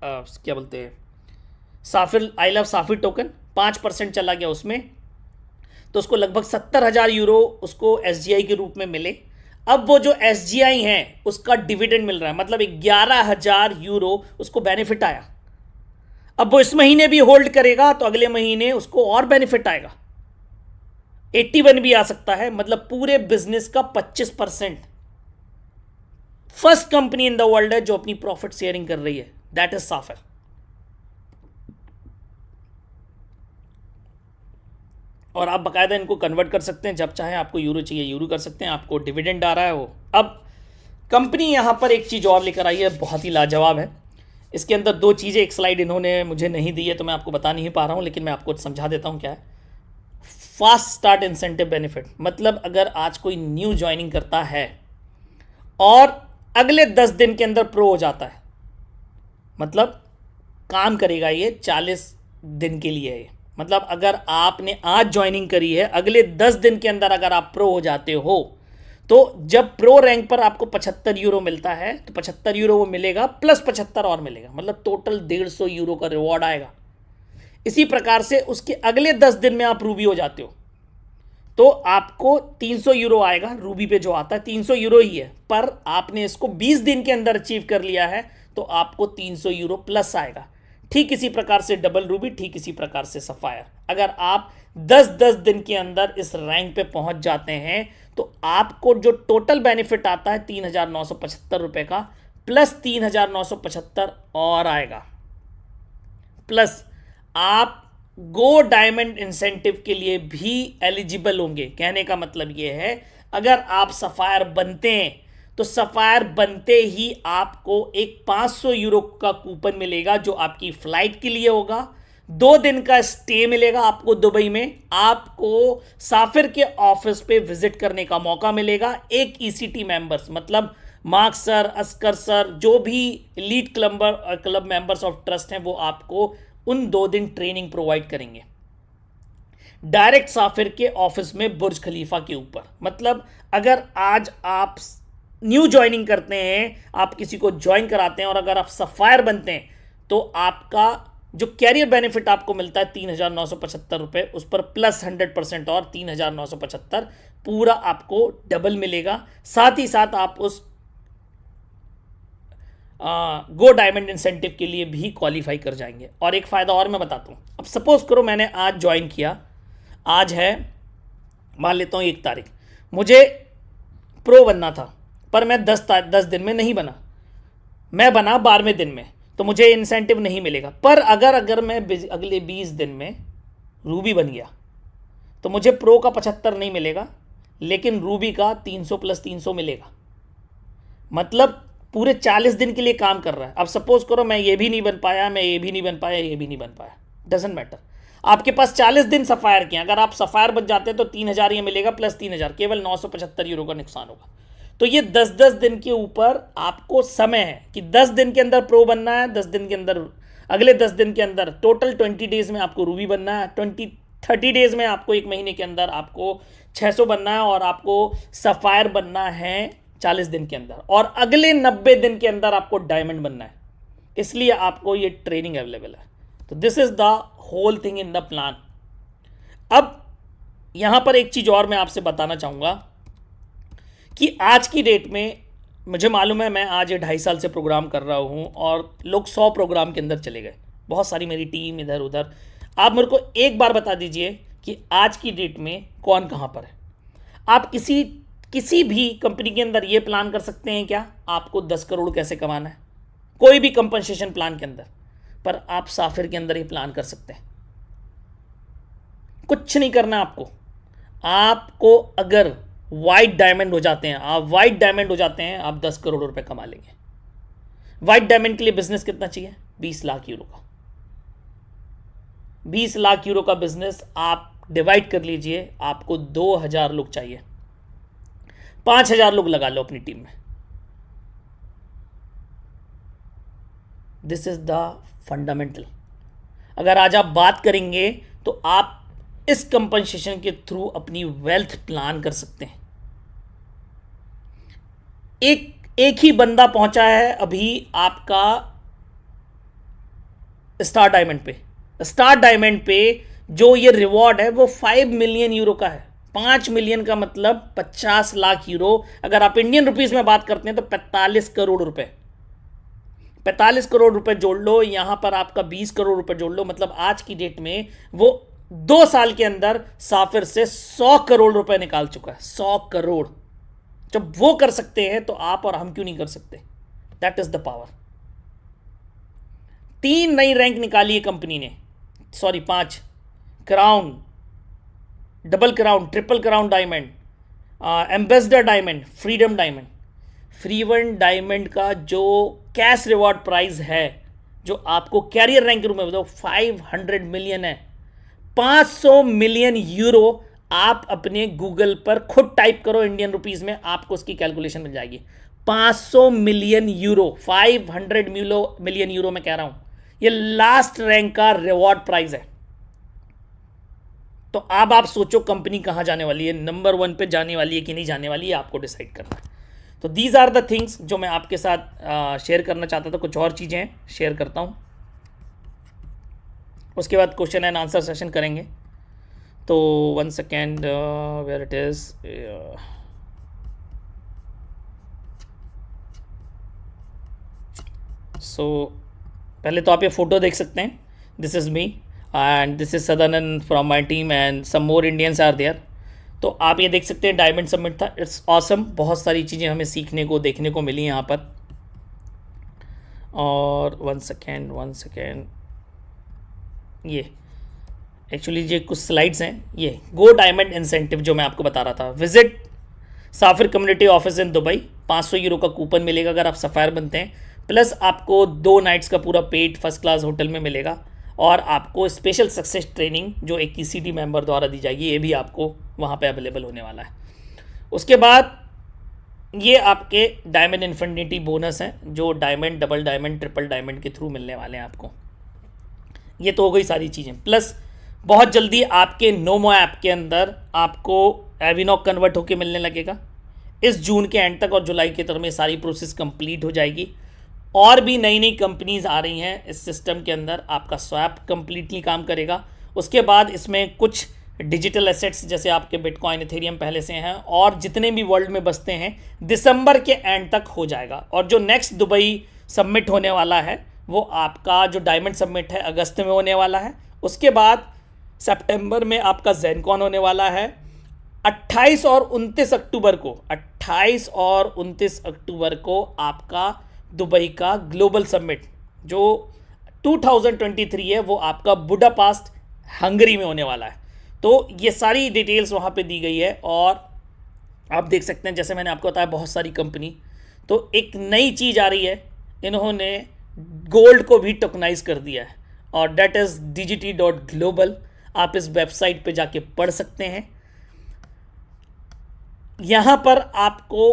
क्या बोलते हैं, साफिर, आई लव साफिर टोकन 5% चला गया उसमें, तो उसको लगभग 70,000 यूरो उसको एसजीआई के रूप में मिले। अब वो जो SGI है उसका डिविडेंड मिल रहा है, मतलब 11,000 यूरो उसको बेनिफिट आया। अब वो इस महीने भी होल्ड करेगा तो अगले महीने उसको और बेनिफिट आएगा, 81 भी आ सकता है, मतलब पूरे बिजनेस का 25%। First company in the world है जो अपनी प्रॉफिट शेयरिंग कर रही है, दैट इज साफिर। और आप बकायदा इनको कन्वर्ट कर सकते हैं, जब चाहे आपको यूरो चाहिए यूरो कर सकते हैं, आपको डिविडेंड आ रहा है वो। अब कंपनी यहां पर एक चीज़ और लेकर आई है, बहुत ही लाजवाब है। इसके अंदर दो चीज़ें, एक स्लाइड इन्होंने मुझे नहीं दी है तो मैं आपको बता नहीं पा रहा हूं, लेकिन मैं आपको समझा देता हूं क्या है। फास्ट स्टार्ट इंसेंटिव बेनिफिट, मतलब अगर आज कोई न्यू ज्वाइनिंग करता है और अगले 10 दिन के अंदर प्रो हो जाता है, मतलब काम करेगा ये 40 दिन के लिए है, मतलब अगर आपने आज ज्वाइनिंग करी है, अगले 10 दिन के अंदर अगर आप प्रो हो जाते हो, तो जब प्रो रैंक पर आपको 75 यूरो मिलता है तो 75 यूरो वो मिलेगा प्लस 75 और मिलेगा, मतलब टोटल 150 यूरो का रिवॉर्ड आएगा। इसी प्रकार से उसके अगले 10 दिन में आप रूबी हो जाते हो तो आपको 300 यूरो आएगा। रूबी पे जो आता है 300 यूरो ही है, पर आपने इसको 20 दिन के अंदर अचीव कर लिया है तो आपको 300 यूरो प्लस आएगा। ठीक इसी प्रकार से डबल रूबी, ठीक इसी प्रकार से सफायर। अगर आप 10-10 दिन के अंदर इस रैंक पे पहुंच जाते हैं तो आपको जो टोटल बेनिफिट आता है 3,975 रुपए का, प्लस 3,975 और आएगा, प्लस आप गो डायमंड इंसेंटिव के लिए भी एलिजिबल होंगे। कहने का मतलब यह है, अगर आप सफायर बनते हैं तो सफायर बनते ही आपको एक 500 यूरो का कूपन मिलेगा जो आपकी फ्लाइट के लिए होगा, 2 दिन का स्टे मिलेगा आपको दुबई में, आपको साफिर के ऑफिस पे विजिट करने का मौका मिलेगा, एक ECT मेंबर्स मतलब मार्क सर, अस्कर सर, जो भी lead club members of trust हैं वो आपको उन 2 दिन ट्रेनिंग प्रोवाइड करेंगे डायरेक्ट साफिर के ऑफिस में बुर्ज खलीफा के ऊपर। मतलब अगर आज आप न्यू ज्वाइनिंग करते हैं, आप किसी को ज्वाइन कराते हैं और अगर आप सफायर बनते हैं तो आपका जो कैरियर बेनिफिट आपको मिलता है 3,975 रुपये, उस पर प्लस 100% और 3,975 पूरा आपको डबल मिलेगा। साथ ही साथ आप उस गो डायमंड इंसेंटिव के लिए भी क्वालिफाई कर जाएंगे। और एक फ़ायदा और मैं बताता हूँ, अब सपोज करो मैंने आज ज्वाइन किया, आज है मान लेता हूँ 1 तारीख, मुझे प्रो बनना था पर मैं 10 दिन में नहीं बना, मैं बना 12वें दिन में, तो मुझे इंसेंटिव नहीं मिलेगा। पर अगर मैं अगले 20 दिन में रूबी बन गया तो मुझे प्रो का 75 नहीं मिलेगा, लेकिन रूबी का 300 प्लस 300 मिलेगा, मतलब पूरे 40 दिन के लिए काम कर रहा है। अब सपोज करो मैं ये भी नहीं बन पाया, मैं ये भी नहीं बन पाया, ये भी नहीं बन पाया, डजेंट मैटर, आपके पास 40 दिन सफायर के, अगर आप सफायर बन जाते हैं तो 3,000 ये मिलेगा प्लस 3,000, केवल 975 यूरो का नुकसान होगा। तो ये 10-10 दिन के ऊपर आपको समय है कि 10 दिन के अंदर प्रो बनना है, 10 दिन के अंदर, अगले 10 दिन के अंदर, टोटल 20 डेज में आपको रूबी बनना है, 30 डेज में आपको, 1 महीने के अंदर आपको 600 बनना है, और आपको सफायर बनना है 40 दिन के अंदर, और अगले 90 दिन के अंदर आपको डायमंड बनना है। इसलिए आपको ये ट्रेनिंग अवेलेबल है। तो this is the whole thing in the plan. अब यहां पर एक चीज और मैं आपसे बताना चाहूंगा कि आज की डेट में मुझे मालूम है, मैं आज 2.5 साल से प्रोग्राम कर रहा हूं और लोग 100 प्रोग्राम के अंदर चले गए, बहुत सारी मेरी टीम इधर उधर। आप मेरे को एक बार बता दीजिए कि आज की डेट में कौन कहां पर है। आप किसी भी कंपनी के अंदर ये प्लान कर सकते हैं क्या आपको 10 करोड़ कैसे कमाना है, कोई भी कंपनसेशन प्लान के अंदर, पर आप साफिर के अंदर ये प्लान कर सकते हैं। कुछ नहीं करना आपको अगर वाइट डायमंड हो जाते हैं, आप वाइट डायमंड हो जाते हैं, आप 10 करोड़ रुपए कमा लेंगे। वाइट डायमंड के लिए बिजनेस कितना चाहिए? 20 लाख यूरो का। 20 लाख यूरो का बिजनेस आप डिवाइड कर लीजिए, आपको 2,000 लोग चाहिए, 5,000 लोग लगा लो अपनी टीम में। This is the fundamental. अगर आज आप बात करेंगे तो आप इस कंपनसेशन के थ्रू अपनी वेल्थ प्लान कर सकते हैं। एक ही बंदा पहुंचा है अभी आपका स्टार डायमंड पे। स्टार डायमंड पे जो ये रिवॉर्ड है वो 5 मिलियन यूरो का है, 5 मिलियन का मतलब 50 लाख यूरो, अगर आप इंडियन रुपीस में बात करते हैं तो 45 करोड़ रुपए। 45 करोड़ रुपए जोड़ लो, यहां पर आपका 20 करोड़ रुपए जोड़ लो, मतलब आज की डेट में वो 2 साल के अंदर साफिर से 100 करोड़ रुपए निकाल चुका है। 100 करोड़ जब वो कर सकते हैं तो आप और हम क्यों नहीं कर सकते? That is the power. 3 नई रैंक निकाली है कंपनी ने, sorry 5, crown, double crown, triple crown diamond, ambassador diamond, freedom diamond. Freedom diamond का जो कैश रिवॉर्ड प्राइस है, जो आपको कैरियर रैंक के रूप में बताओ 500 मिलियन है। 500 मिलियन यूरो आप अपने गूगल पर खुद टाइप करो इंडियन रुपीस में, आपको उसकी कैलकुलेशन मिल जाएगी। 500 मिलियन यूरो, 500 मिलियन यूरो मैं कह रहा हूं, ये लास्ट रैंक का रिवॉर्ड प्राइस है। तो अब आप सोचो कंपनी कहां जाने वाली है, नंबर 1 पे जाने वाली है कि नहीं जाने वाली है, आपको डिसाइड करना है। तो दीज आर द थिंग्स जो मैं आपके साथ शेयर करना चाहता था। कुछ और चीज़ें हैं, शेयर करता हूं, उसके बाद क्वेश्चन एंड आंसर सेशन करेंगे। तो 1 second, where it is, so पहले तो आप ये फोटो देख सकते हैं, this is me and this is Sadanand from my team and some more Indians are there. तो आप ये देख सकते हैं डायमंड सबमिट था, इट्स ऑसम। बहुत सारी चीज़ें हमें सीखने को देखने को मिली यहाँ पर। और 1 सेकेंड, ये एक्चुअली ये कुछ स्लाइड्स हैं, ये गो डायमंड इंसेंटिव जो मैं आपको बता रहा था। Visit Sapphire community office in Dubai, 500 euro का कूपन मिलेगा अगर आप सफ़ायर बनते हैं, प्लस आपको 2 नाइट्स का पूरा पेड फर्स्ट क्लास होटल में मिलेगा, और आपको स्पेशल सक्सेस ट्रेनिंग जो एक ECT मेंबर द्वारा दी जाएगी, ये भी आपको वहाँ पे अवेलेबल होने वाला है। उसके बाद ये आपके डायमंड इन्फिनिटी बोनस हैं जो diamond, double diamond, triple diamond के थ्रू मिलने वाले हैं आपको। ये तो हो गई सारी चीज़ें, प्लस बहुत जल्दी आपके नोमो ऐप के अंदर आपको एविनॉक कन्वर्ट होकर मिलने लगेगा। इस जून के एंड तक और जुलाई के तरफ में सारी प्रोसेस कंप्लीट हो जाएगी। और भी नई नई कंपनीज आ रही हैं इस सिस्टम के अंदर, आपका स्वैप कंप्लीटली काम करेगा। उसके बाद इसमें कुछ डिजिटल एसेट्स जैसे आपके बिटकॉइन, इथेरियम पहले से हैं, और जितने भी वर्ल्ड में बसते हैं दिसंबर के एंड तक हो जाएगा। और जो नेक्स्ट दुबई सबमिट होने वाला है वो आपका जो डायमंड सबमिट है अगस्त में होने वाला है। उसके बाद सितंबर में आपका ज़ेनकॉन होने वाला है। 28 और 29 अक्टूबर को 28 और 29 अक्टूबर को आपका दुबई का ग्लोबल समिट जो 2023 है वो आपका बुडापेस्ट हंगरी में होने वाला है। तो ये सारी डिटेल्स वहाँ पे दी गई है। और आप देख सकते हैं जैसे मैंने आपको बताया बहुत सारी कंपनी, तो एक नई चीज़ आ रही है, इन्होंने गोल्ड को भी टोकनाइज कर दिया है और डेट इज़ dgt.global। आप इस वेबसाइट पे जाके पढ़ सकते हैं। यहाँ पर आपको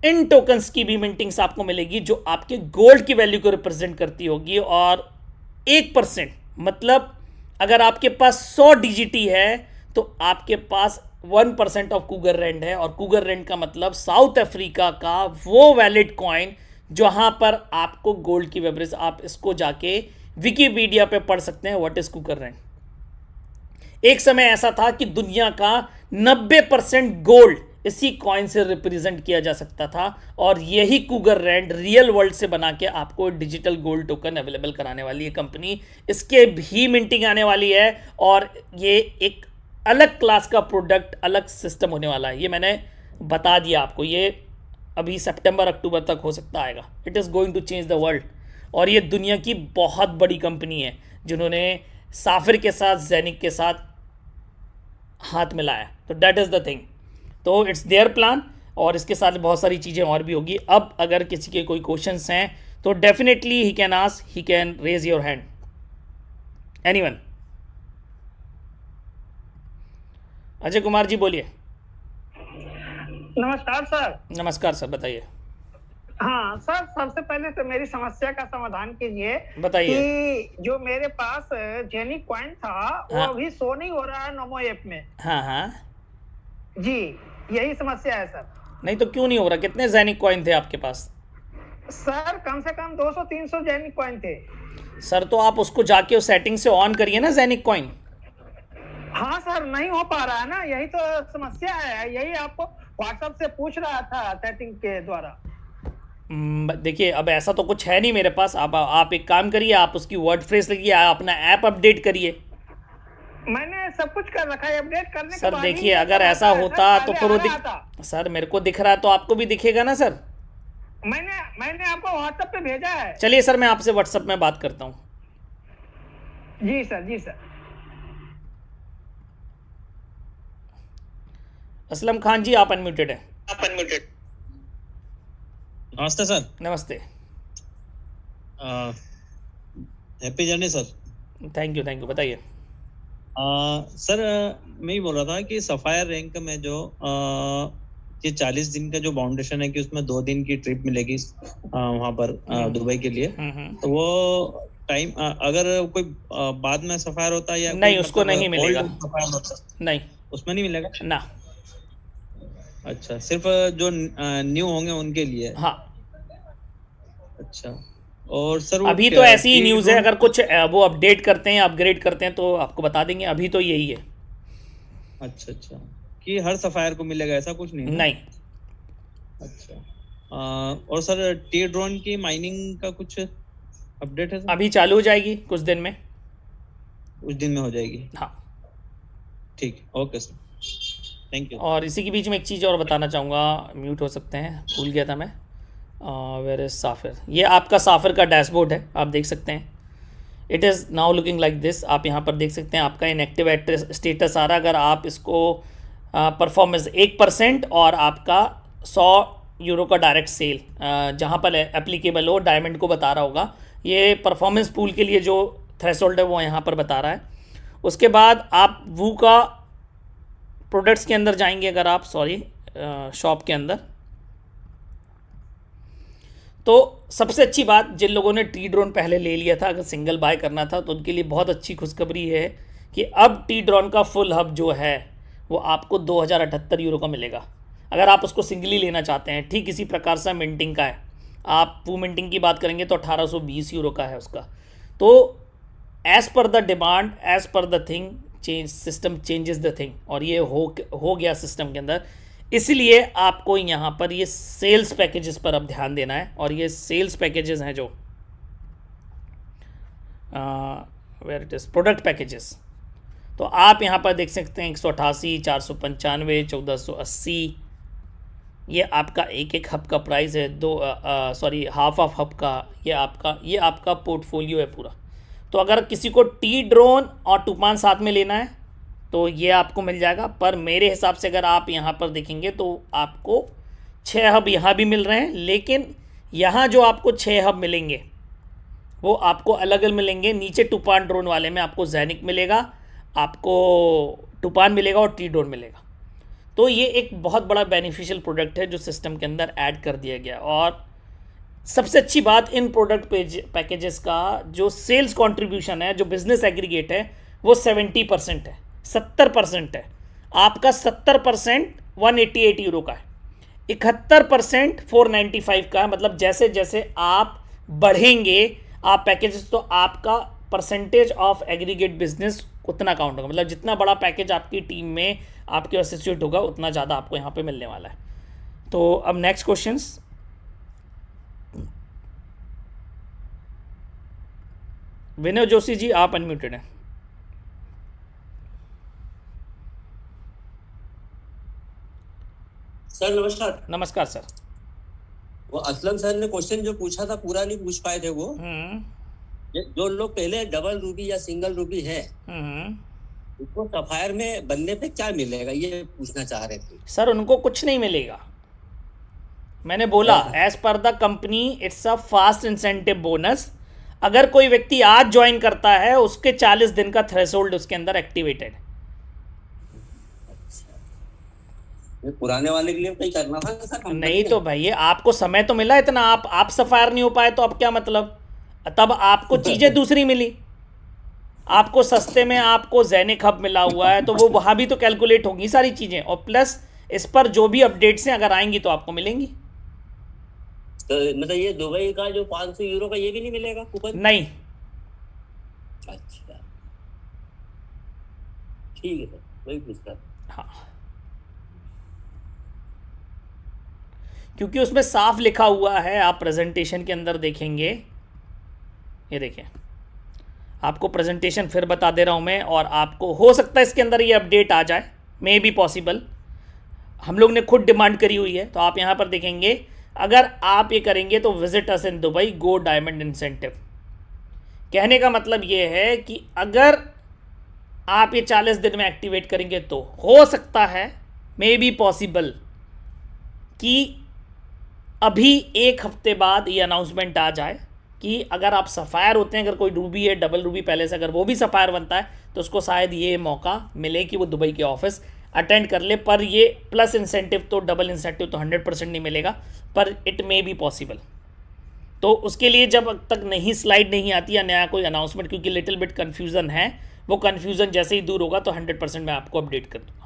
इन टोकन्स की भी मिंटिंग्स आपको मिलेगी जो आपके गोल्ड की वैल्यू को रिप्रेजेंट करती होगी। और 1% मतलब अगर आपके पास 100 DGT है तो आपके पास 1% ऑफ कूगर रैंड है। और कूगर रैंड का मतलब साउथ अफ्रीका का वो वैलिड कॉइन जहां पर आपको गोल्ड की वेबरेज, आप इसको जाके विकीपीडिया पे पढ़ सकते हैं व्हाट इज कूगर रैंड। एक समय ऐसा था कि दुनिया का 90% गोल्ड इसी कॉइन से रिप्रेजेंट किया जा सकता था, और यही कूगर रैंड रियल वर्ल्ड से बना के आपको डिजिटल गोल्ड टोकन अवेलेबल कराने वाली है कंपनी। इसके भी मिंटिंग आने वाली है और ये एक अलग क्लास का प्रोडक्ट, अलग सिस्टम होने वाला है। ये मैंने बता दिया आपको, ये अभी सितंबर अक्टूबर तक हो सकता आएगा। It is going to change the world. और ये दुनिया की बहुत बड़ी कंपनी है जिन्होंने साफिर के साथ, ज़ेनिक के साथ हाथ मिलाया। तो दैट इज़ द थिंग। तो इट्स देयर प्लान, और इसके साथ बहुत सारी चीज़ें और भी होगी। अब अगर किसी के कोई क्वेश्चंस हैं तो definitely he can ask, he can raise your hand, anyone. Ajay Kumar ji बोलिए। नमस्कार सर। नमस्कार सर, बताइए। हाँ सर, सबसे पहले तो मेरी समस्या का समाधान कीजिए। बताइए। कि जो मेरे पास जेनी कॉइन था वो हाँ। अभी शो नहीं हो रहा है नोमो ऐप में। हाँ हाँ जी, यही समस्या है सर। नहीं तो क्यों नहीं हो रहा? कितने ज़ेनिक कॉइन थे आपके पास? सर कम से कम 200-300 जेनी कॉइन थे। सर तो आप उसको जाके उस सेटिंग से ऑन करिए ना ज़ेनिक कॉइन। हाँ सर, नहीं हो पा रहा है ना, यही तो समस्या है, यही आपको व्हाट्सएप से पूछ रहा था चैटिंग के द्वारा। देखिए अब ऐसा तो कुछ है नहीं मेरे पास। आप एक काम करिए, आप उसकी वर्ड फ्रेज लिखिए, आप अपना ऐप अपडेट करिए। मैंने सब कुछ कर रखा है, अपडेट करने के सर बाद ही देखिए, ये अगर सब ऐसा आता है सर, होता तो पहले फिर आ वो रहा था। सर मेरे को दिख रहा है तो आपको भी दिखेगा ना सर। मैंने आपको व्हाट्सएप पे भेजा है। चलिए सर, मैं आपसे व्हाट्सएप में बात करता हूँ। जी सर, जी सर। असलम खान जी, आप अनम्यूटेड हैं। नमस्ते सर। नमस्ते। Happy journey sir. Thank you, बताइए। सर मैं ही बोल रहा था कि सफायर रैंक में जो ये 40 दिन का जो बाउंडेशन है कि उसमें 2 दिन की ट्रिप मिलेगी वहां पर दुबई के लिए, तो वो टाइम अगर कोई बाद में सफायर होता है या नहीं, कोई उसको नहीं मिलेगा। सफायर होता नहीं, उसमें नहीं मिलेगा ना। अच्छा, सिर्फ जो न्यू होंगे उनके लिए। हाँ, अच्छा। और सर वो अभी तो ऐसी ही टी न्यूज़ है, ड्रोन अगर कुछ वो अपडेट करते हैं, अपग्रेड करते हैं तो आपको बता देंगे। अभी तो यही है। अच्छा अच्छा, कि हर सफायर को मिलेगा ऐसा कुछ नहीं ना? नहीं। अच्छा। और सर टी ड्रोन की माइनिंग का कुछ अपडेट है सर? अभी चालू हो जाएगी कुछ दिन में। उस दिन में हो जाएगी? हाँ। ठीक, ओके सर, थैंक यू। और इसी के बीच में एक चीज़ और बताना चाहूँगा, म्यूट हो सकते हैं, भूल गया था मैं। वेयर इज साफिर, ये आपका साफिर का डैशबोर्ड है, आप देख सकते हैं। It is now looking like this. आप यहाँ पर देख सकते हैं आपका इनएक्टिव स्टेटस आ रहा है। अगर आप इसको परफॉर्मेंस 1% और आपका 100 यूरो का डायरेक्ट सेल जहाँ पर एप्लीकेबल हो, डायमंड को बता रहा होगा। ये परफॉर्मेंस पूल के लिए जो थ्रेशोल्ड है वो यहाँ पर बता रहा है। उसके बाद आप वू का प्रोडक्ट्स के अंदर जाएंगे, अगर आप शॉप के अंदर, तो सबसे अच्छी बात, जिन लोगों ने टी ड्रोन पहले ले लिया था, अगर सिंगल बाय करना था तो उनके लिए बहुत अच्छी खुशखबरी है कि अब टी ड्रोन का फुल हब जो है वो आपको 2078 यूरो का मिलेगा, अगर आप उसको सिंगली लेना चाहते हैं। ठीक इसी प्रकार से मिंटिंग का है, आप पू मिंटिंग की बात करेंगे तो 1820 यूरो का है उसका। तो as per the demand, as per the thing, change system changes the thing, और ये हो गया सिस्टम के अंदर। इसलिए आपको यहाँ पर ये सेल्स पैकेजेस पर अब ध्यान देना है। और ये सेल्स पैकेजेस हैं जो where it is product packages, तो आप यहाँ पर देख सकते हैं 188, 495, 1480, ये आपका एक हब का प्राइस है। हाफ ऑफ हब का ये आपका पोर्टफोलियो है पूरा। तो अगर किसी को टी ड्रोन और टूपान साथ में लेना है तो ये आपको मिल जाएगा। पर मेरे हिसाब से अगर आप यहाँ पर देखेंगे तो आपको 6 हब यहाँ भी मिल रहे हैं, लेकिन यहाँ जो आपको 6 हब मिलेंगे वो आपको अलग अलग मिलेंगे। नीचे टूपान ड्रोन वाले में आपको जैनिक मिलेगा, आपको टूपान मिलेगा और टी ड्रोन मिलेगा। तो ये एक बहुत बड़ा बेनिफिशियल प्रोडक्ट है जो सिस्टम के अंदर ऐड कर दिया गया। और सबसे अच्छी बात, इन प्रोडक्ट पैकेजेस का जो सेल्स कंट्रीब्यूशन है, जो बिजनेस एग्रीगेट है, वो 70% है, 70% है। आपका 70% 188 यूरो का है, 71% 495 का है। मतलब जैसे जैसे आप बढ़ेंगे आप पैकेजेस, तो आपका परसेंटेज ऑफ एग्रीगेट बिजनेस उतना काउंट होगा। मतलब जितना बड़ा पैकेज आपकी टीम में आपके एसोसिएट होगा उतना ज़्यादा आपको यहाँ पे मिलने वाला है। तो अब नेक्स्ट क्वेश्चंस। विनय जोशी जी, आप अनम्यूटेड हैं। सर नमस्कार। नमस्कार सर। वो असलम सर ने क्वेश्चन जो पूछा था पूरा नहीं पूछ पाए थे। वो जो लोग पहले डबल रूबी या सिंगल रूबी है उनको सफायर में बनने पे क्या मिलेगा ये पूछना चाह रहे थे। सर उनको कुछ नहीं मिलेगा। मैंने बोला as per the company it's a fast incentive bonus. अगर कोई व्यक्ति आज ज्वाइन करता है उसके 40 दिन का थ्रेशोल्ड उसके अंदर एक्टिवेटेड। पुराने वाले के लिए कहीं करना था सर? नहीं तो भैया आपको समय तो मिला इतना, आप सफायर नहीं हो पाए तो अब क्या मतलब। तब आपको चीज़ें दूसरी मिली, आपको सस्ते में आपको जैनिक हब मिला हुआ है, तो वो वहाँ भी तो कैलकुलेट होंगी सारी चीज़ें। और प्लस इस पर जो भी अपडेट्स हैं अगर आएंगी तो आपको मिलेंगी। तो मतलब ये दुबई का जो 500 यूरो का ये भी नहीं मिलेगा कूपन? नहीं। अच्छा, ठीक है सर, वही पूछता था। हाँ, क्योंकि उसमें साफ लिखा हुआ है, आप प्रेजेंटेशन के अंदर देखेंगे, ये देखिए, आपको प्रेजेंटेशन फिर बता दे रहा हूँ मैं, और आपको हो सकता है इसके अंदर ये अपडेट आ जाए, मे बी पॉसिबल, हम लोग ने खुद डिमांड करी हुई है। तो आप यहाँ पर देखेंगे, अगर आप ये करेंगे तो visit us in Dubai go diamond incentive, कहने का मतलब ये है कि अगर आप ये 40 दिन में एक्टिवेट करेंगे तो हो सकता है, मे बी पॉसिबल, कि अभी एक हफ्ते बाद ये अनाउंसमेंट आ जाए कि अगर आप सफ़ायर होते हैं, अगर कोई रूबी है, डबल रूबी पहले से, अगर वो भी सफ़ायर बनता है तो उसको शायद ये मौका मिले कि वो दुबई के ऑफिस अटेंड कर ले। पर ये प्लस इंसेंटिव तो, डबल इंसेंटिव तो 100% नहीं मिलेगा, पर इट मे बी पॉसिबल। तो उसके लिए जब तक नहीं स्लाइड नहीं आती या नया कोई अनाउंसमेंट, क्योंकि लिटिल बिट कन्फ्यूज़न है, वो कन्फ्यूज़न जैसे ही दूर होगा तो 100% मैं आपको अपडेट कर दूँगा।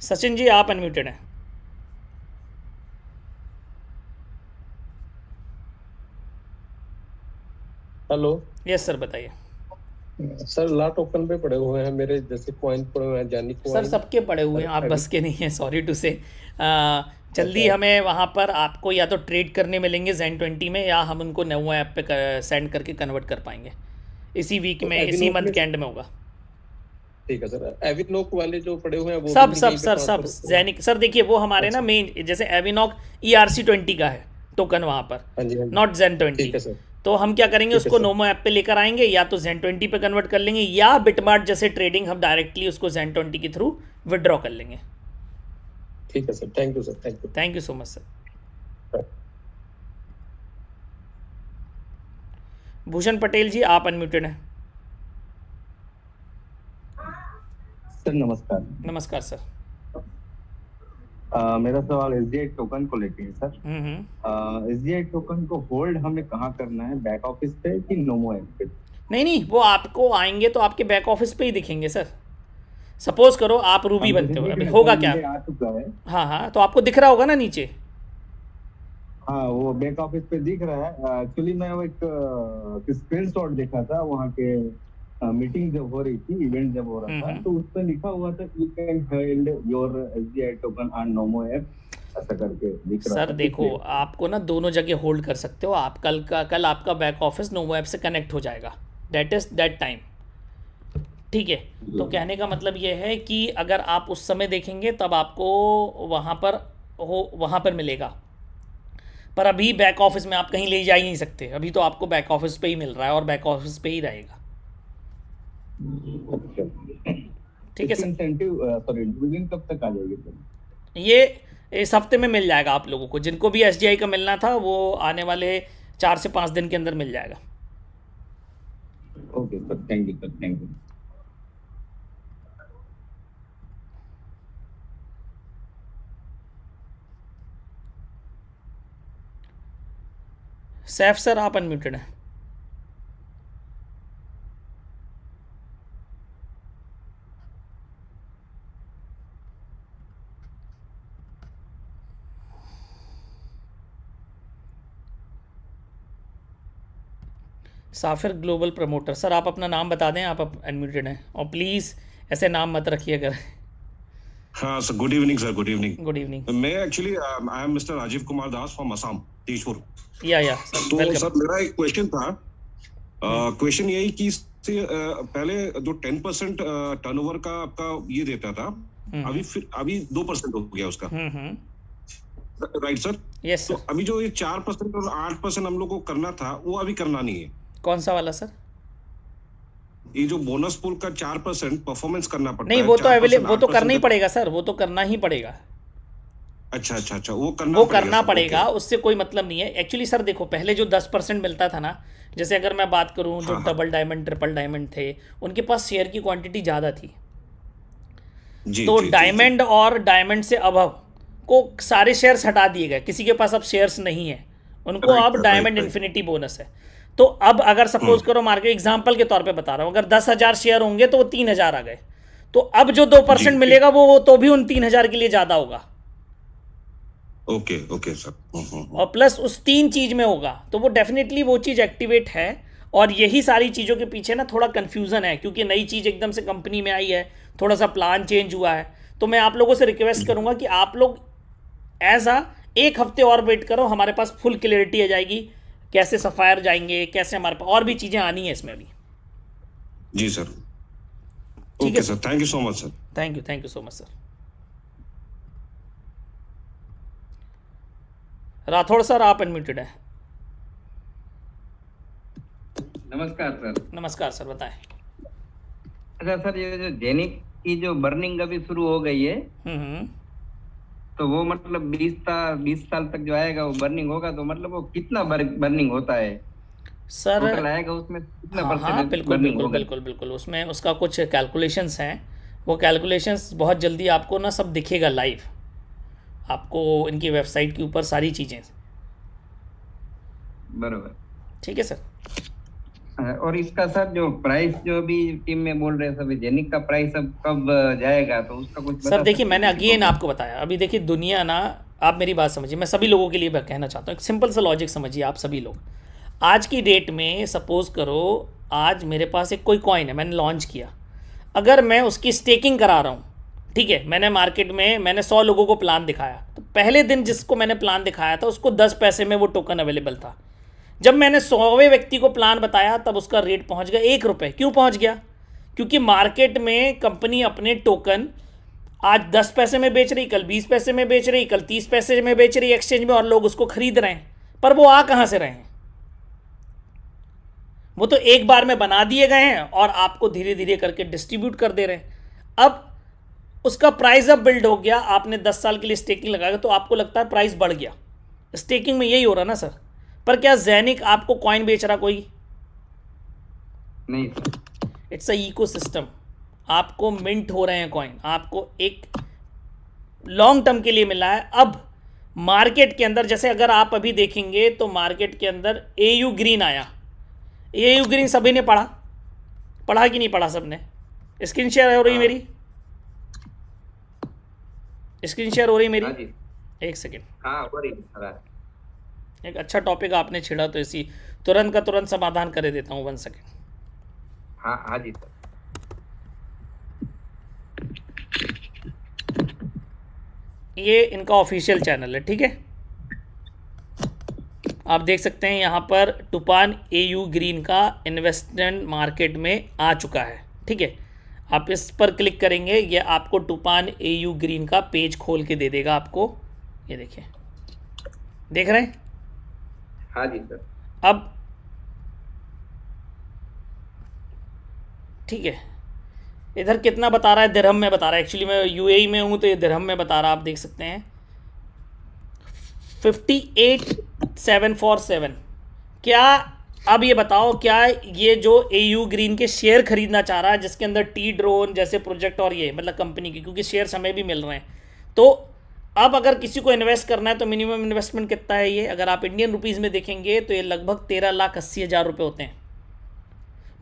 सचिन जी आप अनम्यूटेड हैं। हेलो यस सर, बताइए सर। लॉट ओपन पे पड़े हुए हैं मेरे, जैसे कॉइन पड़े हुए हैं, जानी सर। कॉइन। सबके पड़े हुए हैं, आप बस के नहीं हैं, सॉरी टू से। जल्दी अच्छा। हमें वहाँ पर आपको या तो ट्रेड करने मिलेंगे Zen20 में, या हम उनको नवा ऐप पे सेंड करके कन्वर्ट कर पाएंगे इसी वीक में, इसी मंथ के एंड में होगा। ठीक है सर। एविनोक वाले जो पड़े हुए हैं वो सब भी सब यहीं पे सर, सब ट्रांसफर जैनिक सर, देखिए वो हमारे ना मेन, जैसे एविनॉक ERC20 का है टोकन वहाँ पर, हाँ जी, हाँ जी। Not Zen20। ठीक है सर। तो हम क्या करेंगे, ठीक है उसको सर। नोमो ऐप पे लेकर आएंगे, या तो Zen20 पे कन्वर्ट कर लेंगे, या बिटमार्ट जैसे ट्रेडिंग हम डायरेक्टली उसको Zen20 के थ्रू विड्रॉ कर लेंगे। ठीक है sir, thank you sir, thank you. Thank you so much sir. Bhushan Patel ji आप अनम्यूटेड हैं। सर नमस्कार। नमस्कार सर। मेरा सवाल एसडीआई टोकन को लेके है सर। एसडीआई टोकन को होल्ड हमें कहाँ करना है, बैक ऑफिस पे कि नोमो ऐप पे? नहीं, वो आपको आएंगे तो आपके बैक ऑफिस पे ही दिखेंगे सर। सपोज करो आप रूबी बनते हो, अभी होगा क्या? आ चुका है। हाँ, तो आपको दिख रहा होगा ना नीचे। हाँ, वो बैक ऑफिस पे दिख रहा है। एक्चुअली मैं वो एक स्क्रीनशॉट देखा था वहाँ के मीटिंग जब हो रही थी, इवेंट जब हो रहा था, तो उस पर लिखा हुआ था you can hold your SDI token on Nomo app, ऐसा करके दिख रहा था। सर देखो, आपको ना दोनों जगह होल्ड कर सकते हो आप। कल आपका बैक ऑफिस नोमो ऐप से कनेक्ट हो जाएगा, दैट इज दैट टाइम, ठीक है। तो कहने का मतलब ये है कि अगर आप उस समय देखेंगे तब आपको वहाँ पर मिलेगा, पर अभी बैक ऑफिस में आप कहीं ले जा ही नहीं सकते। अभी तो आपको बैक ऑफिस पे ही मिल रहा है और बैक ऑफिस पे ही रहेगा, ठीक है सर। इंसेंटिव सॉरी डिविडेंड कब तक आ जाएगी सर? ये इस हफ्ते में मिल जाएगा आप लोगों को, जिनको भी एसडीआई का मिलना था वो आने वाले 4 से 5 दिन के अंदर मिल जाएगा। Okay sir, thank you sir, thank you. Saif sir आप अनम्यूटेड हैं। साफिर ग्लोबल प्रमोटर सर, आप अपना नाम बता दें, आप अनम्यूटेड हैं, और प्लीज़ ऐसे नाम मत रखिए अगर। हाँ sir, good evening sir, good evening. Good evening. मैं actually I am mister Rajiv Kumar Das from Assam, Tezpur. या तो सर मेरा एक क्वेश्चन था, क्वेश्चन यही कि पहले जो 10% टर्नओवर का आपका ये देता था, अभी 2% हो गया उसका, राइट सर? यस तो सर। अभी जो ये 4% और 8% हम लोग को करना था वो अभी करना नहीं है। कौन सा वाला सर? ये जो बोनस पूल का 4% परफॉर्मेंस करना पड़ता नहीं, है, वो तो 4%, अवेलेबल, वो तो 8% करना ही पड़ेगा सर, वो तो करना ही पड़ेगा। अच्छा, वो करना सर, पड़ेगा, ओके। उससे कोई मतलब नहीं है। एक्चुअली सर देखो, पहले जो 10% मिलता था ना, जैसे अगर मैं बात करूं, जो डबल डायमंड ट्रिपल डायमंड थे, उनके पास शेयर की क्वांटिटी ज़्यादा थी। तो डायमंड और डायमंड से अबव को सारे शेयर्स हटा दिए गए, किसी के पास अब शेयर्स नहीं है, उनको अब डायमंड इन्फिनिटी बोनस है। तो अब अगर सपोज करो, मार्केट एग्जांपल के तौर पे बता रहा हूँ, अगर 10,000 शेयर होंगे तो वो 3,000 आ गए, तो अब जो 2% मिलेगा वो तो भी उन 3,000 के लिए ज़्यादा होगा। Okay okay sir. और प्लस उस 3 चीज में होगा तो वो डेफिनेटली वो चीज एक्टिवेट है। और यही सारी चीज़ों के पीछे ना थोड़ा कन्फ्यूज़न है, क्योंकि नई चीज़ एकदम से कंपनी में आई है, थोड़ा सा प्लान चेंज हुआ है। तो मैं आप लोगों से रिक्वेस्ट करूंगा कि आप लोग एक हफ्ते और वेट करो, हमारे पास फुल क्लियरिटी आ जाएगी कैसे सफायर जाएंगे, कैसे हमारे पास और भी चीज़ें आनी है इसमें भी। जी सर। ठीक है okay sir, thank you so much sir. Thank you so much sir. Rathore sir आप अनम्यूटेड है। नमस्कार सर। नमस्कार सर, बताएं। अच्छा सर, ये जो जेनिक की जो बर्निंग अभी शुरू हो गई है, तो वो मतलब 20 साल तक जो आएगा वो बर्निंग होगा, तो मतलब वो कितना बर्निंग होता है सर? टोटल आएगा उसमें कितना हाँ परसेंटेज बिल्कुल बर्निंग बिल्कुल होगा? बिल्कुल बिल्कुल उसमें उसका कुछ कैलकुलेशंस हैं। वो कैलकुलेशंस बहुत जल्दी आपको ना सब दिखेगा लाइव, आपको इनकी वेबसाइट के ऊपर सारी चीज़ें। बरोबर। ठीक है सर। और इसका सर जो प्राइस जो अभी टीम में बोल रहे हैं सभी, जेनिक का प्राइस अब कब जाएगा, तो उसका कुछ सर देखिए, मैंने अगेन आपको बताया, अभी देखिए दुनिया ना, आप मेरी बात समझिए, मैं सभी लोगों के लिए कहना चाहता हूँ, एक सिंपल सा लॉजिक समझिए आप सभी लोग। आज की डेट में सपोज करो आज मेरे पास एक कोई कॉइन है, मैंने लॉन्च किया, अगर मैं उसकी स्टेकिंग करा रहा हूँ, ठीक है, मैंने मार्केट में 100 लोगों को प्लान दिखाया, तो पहले दिन जिसको मैंने प्लान दिखाया था उसको 10 पैसे में वो टोकन अवेलेबल था। जब मैंने 100वें व्यक्ति को प्लान बताया तब उसका रेट पहुंच गया 1 रुपये। क्यों पहुंच गया? क्योंकि मार्केट में कंपनी अपने टोकन आज 10 पैसे में बेच रही, कल 20 पैसे में बेच रही, कल 30 पैसे में बेच रही एक्सचेंज में, और लोग उसको खरीद रहे हैं। पर वो आ कहाँ से रहे हैं? वो तो एक बार में बना दिए गए हैं और आपको धीरे धीरे करके डिस्ट्रीब्यूट कर दे रहे हैं। अब उसका प्राइस अब बिल्ड हो गया, आपने 10 साल के लिए स्टेकिंग लगाया तो आपको लगता है प्राइस बढ़ गया। स्टेकिंग में यही हो रहा ना सर। पर क्या जेनिक आपको कॉइन बेच रहा कोई? नहीं। It's a ecosystem. आपको मिंट हो रहे हैं कॉइन, आपको एक लॉन्ग टर्म के लिए मिला है। अब मार्केट के अंदर जैसे अगर आप अभी देखेंगे तो मार्केट के अंदर AU ग्रीन आया। AU ग्रीन सभी ने पढ़ा कि नहीं पढ़ा? सबने? स्क्रीन शेयर हो रही है मेरी? स्क्रीन शेयर हो रही है मेरी? एक सेकेंड। हाँ हो रही है। एक अच्छा टॉपिक आपने छेड़ा तो इसी तुरंत का तुरंत समाधान कर देता हूँ। 1 सेकेंड। हाँ हाँ जी सर। ये इनका ऑफिशियल चैनल है, ठीक है, आप देख सकते हैं यहाँ पर टूपान AU ग्रीन का इन्वेस्टमेंट मार्केट में आ चुका है, ठीक है। आप इस पर क्लिक करेंगे, ये आपको टूपान AU ग्रीन का पेज खोल के दे देगा आपको। ये देखिए, देख रहे हैं? हाँ जी सर। अब ठीक है, इधर कितना बता रहा है? दिरहम में बता रहा है। एक्चुअली मैं UAE में हूँ तो ये दिरहम में बता रहा है, आप देख सकते हैं 58,747। क्या अब ये बताओ, क्या ये जो AU ग्रीन के शेयर खरीदना चाह रहा है जिसके अंदर टी ड्रोन जैसे प्रोजेक्ट और ये मतलब कंपनी की, क्योंकि शेयर हमें भी मिल रहे हैं, तो अब अगर किसी को इन्वेस्ट करना है तो मिनिमम इन्वेस्टमेंट कितना है? ये अगर आप इंडियन रुपीज़ में देखेंगे तो ये लगभग 13,80,000 रुपये होते हैं।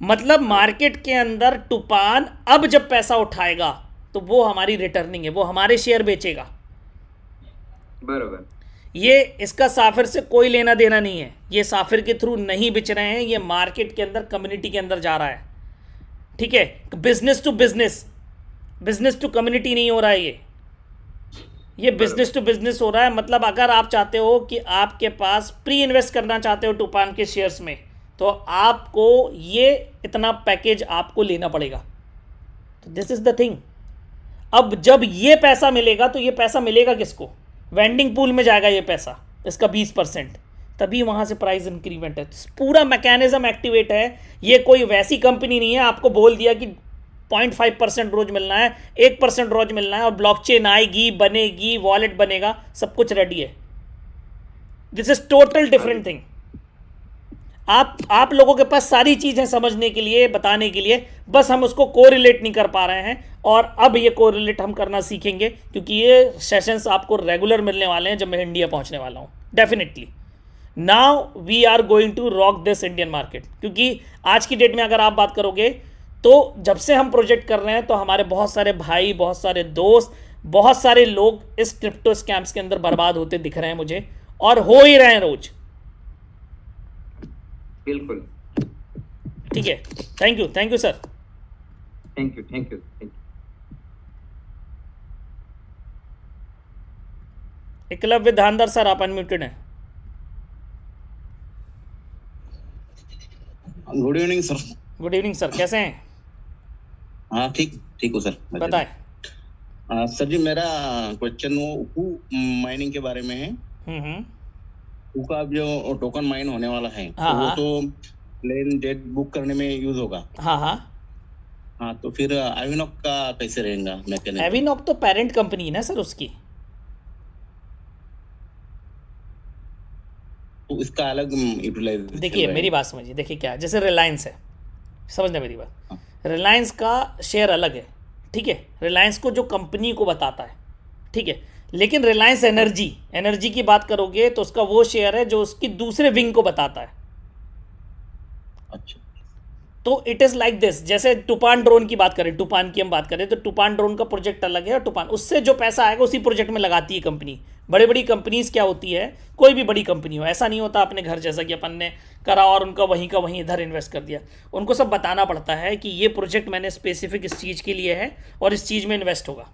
मतलब मार्केट के अंदर टूपान अब जब पैसा उठाएगा तो वो हमारी रिटर्निंग है, वो हमारे शेयर बेचेगा। बरोबर। ये इसका साफिर से कोई लेना देना नहीं है, ये साफिर के थ्रू नहीं बेच रहे हैं, ये मार्केट के अंदर कम्युनिटी के अंदर जा रहा है, ठीक है। Business to business, business to community नहीं हो रहा है, ये बिजनेस टू बिजनेस हो रहा है। मतलब अगर आप चाहते हो कि आपके पास प्री इन्वेस्ट करना चाहते हो टूपान के शेयर्स में, तो आपको ये इतना पैकेज आपको लेना पड़ेगा। तो दिस इज द थिंग। अब जब ये पैसा मिलेगा तो ये पैसा मिलेगा किसको? वेंडिंग पूल में जाएगा ये पैसा, इसका 20%, तभी वहाँ से प्राइस इंक्रीमेंट है। पूरा मैकेनिज्म एक्टिवेट है। ये कोई वैसी कंपनी नहीं है आपको बोल दिया कि 0.5% रोज मिलना है, 1% रोज मिलना है और ब्लॉकचेन आएगी, बनेगी, वॉलेट बनेगा, सब कुछ रेडी है। This is total different thing. आप लोगों के पास सारी चीज़ें समझने के लिए, बताने के लिए, बस हम उसको कोरिलेट नहीं कर पा रहे हैं, और अब ये कोरिलेट हम करना सीखेंगे, क्योंकि ये सेशंस आपको रेगुलर मिलने वाले हैं जब मैं इंडिया पहुंचने वाला हूं। Definitely now we are going to rock this Indian market. क्योंकि आज की डेट में अगर आप बात करोगे तो जब से हम प्रोजेक्ट कर रहे हैं तो हमारे बहुत सारे भाई, बहुत सारे दोस्त बहुत सारे लोग इस क्रिप्टो स्कैम्स के अंदर बर्बाद होते दिख रहे हैं मुझे, और हो ही रहे हैं रोज। बिल्कुल। ठीक है, thank you sir. Thank you. Eklavya Dhandar sir, आप अनम्यूटेड हैं। Good evening sir. Good evening sir, कैसे हैं? हाँ ठीक हो सर। बताएं। सर जी, मेरा क्वेश्चन वो माइनिंग के बारे में है। का जो टोकन माइन होने वाला है, हाँ, तो वो तो प्लेन जेट बुक करने में यूज होगा। हाँ, तो फिर एविनॉक का कैसे रहेगा मैकेनिज्म? एविनॉक तो पेरेंट कंपनी है ना सर उसकी, तो इसका अलग यूटिलाइज। देखिए मेरी बात समझिए, देखिए क्या है, जैसे रिलायंस है, समझना मेरी बात, रिलायंस का शेयर अलग है, ठीक है, रिलायंस को जो कंपनी को बताता है, ठीक है, लेकिन रिलायंस एनर्जी की बात करोगे तो उसका वो शेयर है जो उसकी दूसरे विंग को बताता है। अच्छा। तो इट इज़ लाइक दिस, जैसे टूपान ड्रोन की बात करें, टूपान की हम बात करें तो टूपान ड्रोन का प्रोजेक्ट अलग है, और टूपान उससे जो पैसा आएगा उसी प्रोजेक्ट में लगाती है कंपनी। बड़ी कंपनीज क्या होती है, कोई भी बड़ी कंपनी हो, ऐसा नहीं होता अपने घर जैसा कि अपन ने करा और उनका वहीं का वहीं इधर इन्वेस्ट कर दिया। उनको सब बताना पड़ता है कि ये प्रोजेक्ट मैंने स्पेसिफिक इस चीज़ के लिए है और इस चीज़ में इन्वेस्ट होगा।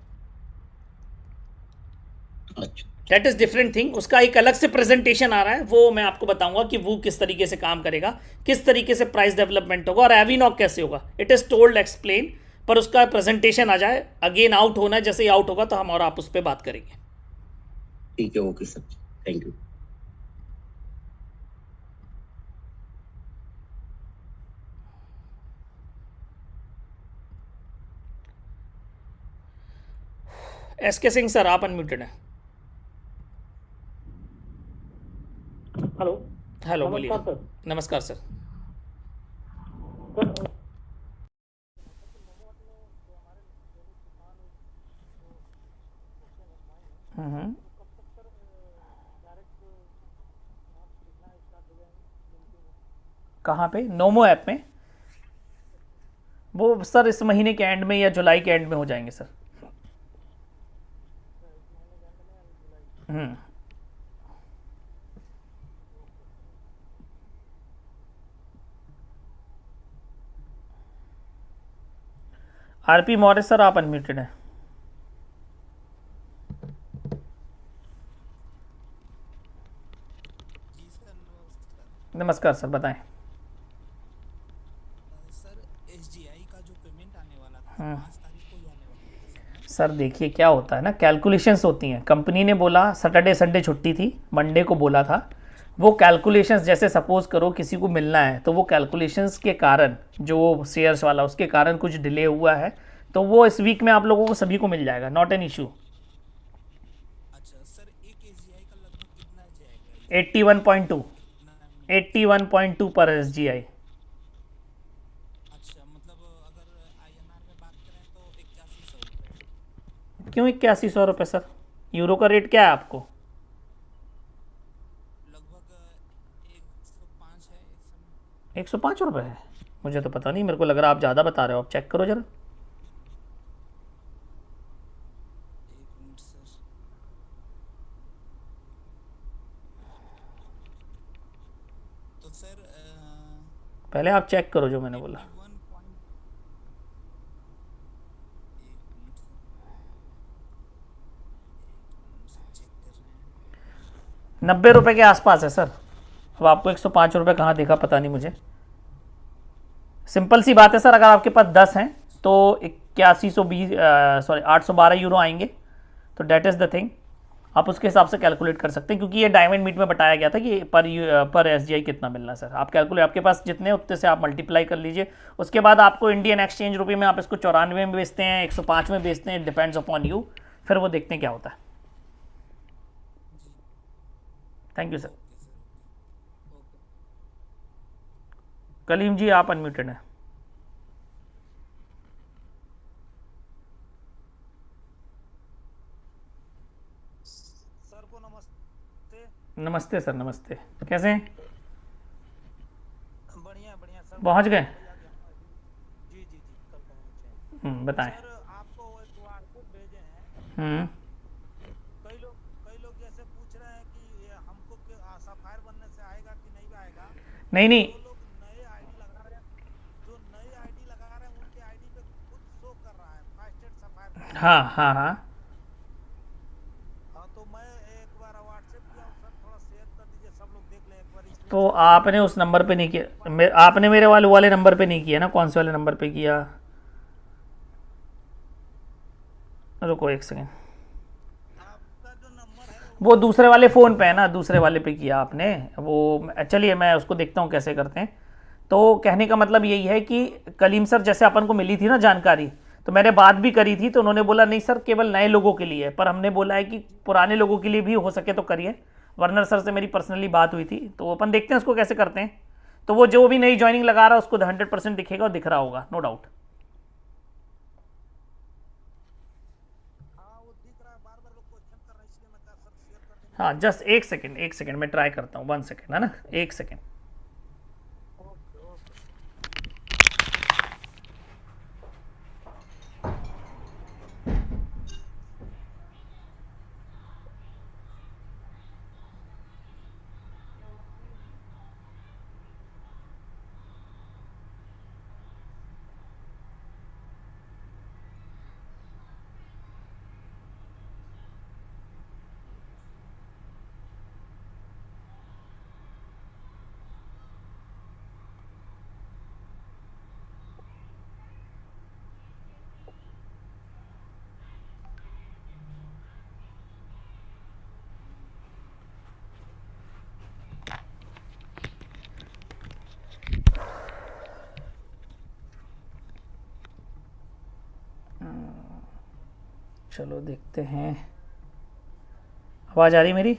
That is different thing. उसका एक अलग से प्रेजेंटेशन आ रहा है, वो मैं आपको बताऊंगा कि वो किस तरीके से काम करेगा, किस तरीके से प्राइस डेवलपमेंट होगा और एविनॉक कैसे होगा। इट इज़ टोल्ड एक्सप्लेन, पर उसका प्रेजेंटेशन आ जाए, अगेन आउट होना है, जैसे ही आउट होगा तो हम और आप उस पर बात करेंगे। ठीक है, okay sir, thank you. S K Singh sir, आप अनम्यूटेड हैं। हेलो, बोलिए। नमस्कार सर। कहाँ पे? नोमो ऐप में? वो सर इस महीने के एंड में या जुलाई के एंड में हो जाएंगे सर। आरपी मौर्य सर, आप अनम्यूटेड हैं। नमस्कार सर, बताएं। सर एसजीआई का जो पेमेंट आने वाला था 5 तारीख को ही आने वाला था। सर देखिए क्या होता है ना, कैलकुलेशंस होती हैं। कंपनी ने बोला सैटरडे संडे छुट्टी थी, मंडे को बोला था, वो कैलकुलेशंस जैसे सपोज करो किसी को मिलना है तो वो कैलकुलेशंस के कारण, जो शेयर्स वाला उसके कारण कुछ डिले हुआ है, तो वो इस वीक में आप लोगों को सभी को मिल जाएगा, नॉट एन इशू। अच्छा सर, एक एसजीआई का लगभग कितना जाएगा? 81.2 पर एसजीआई। अच्छा, मतलब अगर आईएनआर में बात करें तो 8100 रुपये। क्यों 8100 रुपये सर? यूरो का रेट क्या है आपको? लगभग 105 है। 105 रुपये है? मुझे तो पता नहीं, मेरे को लग रहा है आप ज़्यादा बता रहे हो। आप चेक करो जरा। एक मिनट सर। तो सर पहले आप चेक करो जो मैंने बोला। 90 रुपये के आसपास है सर। अब आपको 105 रुपये कहाँ देखा पता नहीं मुझे। सिंपल सी बात है सर, अगर आपके पास 10 हैं तो 812 यूरो आएंगे, तो डेट इज़ द थिंग। आप उसके हिसाब से कैलकुलेट कर सकते हैं, क्योंकि ये डायमंड मीट में बताया गया था कि पर एसजीआई कितना मिलना है सर। आप कैलकुलेट, आपके पास जितने उतने से आप मल्टीप्लाई कर लीजिए। उसके बाद आपको इंडियन एक्सचेंज रुपये में आप इसको 94 में बेचते हैं, 105 में बेचते हैं, डिपेंड्स अपॉन यू। फिर वो देखते हैं क्या होता है। Thank you sir. Kaleem ji, आप अनम्यूटेड हैं। सर को नमस्ते। नमस्ते सर, नमस्ते। कैसे हैं? बढ़िया बढ़िया सर। पहुंच गए? जी कल पहुंचे। बताएं। सर आपको एक QR कोड भेजे हैं कई लोग जैसे पूछ रहे हैं कि ये हमको सफायर बनने से आएगा कि नहीं आएगा। नहीं नहीं, जो लोग नए आईडी लगा रहे हैं उनके आईडी पे खुद शो कर रहा है फास्टेड सफायर। हाँ हाँ हाँ, तो मैं एक बार व्हाट्सएप किया सर, थोड़ा शेयर कर दीजिए, सब लोग देख लें एक बार। तो आपने उस नंबर पे नहीं किया, आपने मेरे वाले नंबर पे नहीं किया ना? कौन से वाले नंबर पे किया? रुको एक सेकेंड, वो दूसरे वाले फ़ोन पे है ना, दूसरे वाले पे किया आपने वो। चलिए मैं उसको देखता हूँ कैसे करते हैं। तो कहने का मतलब यही है कि कलीम सर जैसे अपन को मिली थी ना जानकारी, तो मैंने बात भी करी थी, तो उन्होंने बोला नहीं सर केवल नए लोगों के लिए है, पर हमने बोला है कि पुराने लोगों के लिए भी हो सके तो करिए। वर्नर सर से मेरी पर्सनली बात हुई थी, तो अपन देखते हैं उसको कैसे करते हैं। तो वो जो भी नई ज्वाइनिंग लगा रहा है उसको 100% दिखेगा और दिख रहा होगा, नो डाउट। हाँ जस्ट एक सेकेंड मैं ट्राई करता हूँ, 1 सेकेंड है ना, 1 सेकेंड। चलो देखते हैं, आवाज़ आ रही मेरी?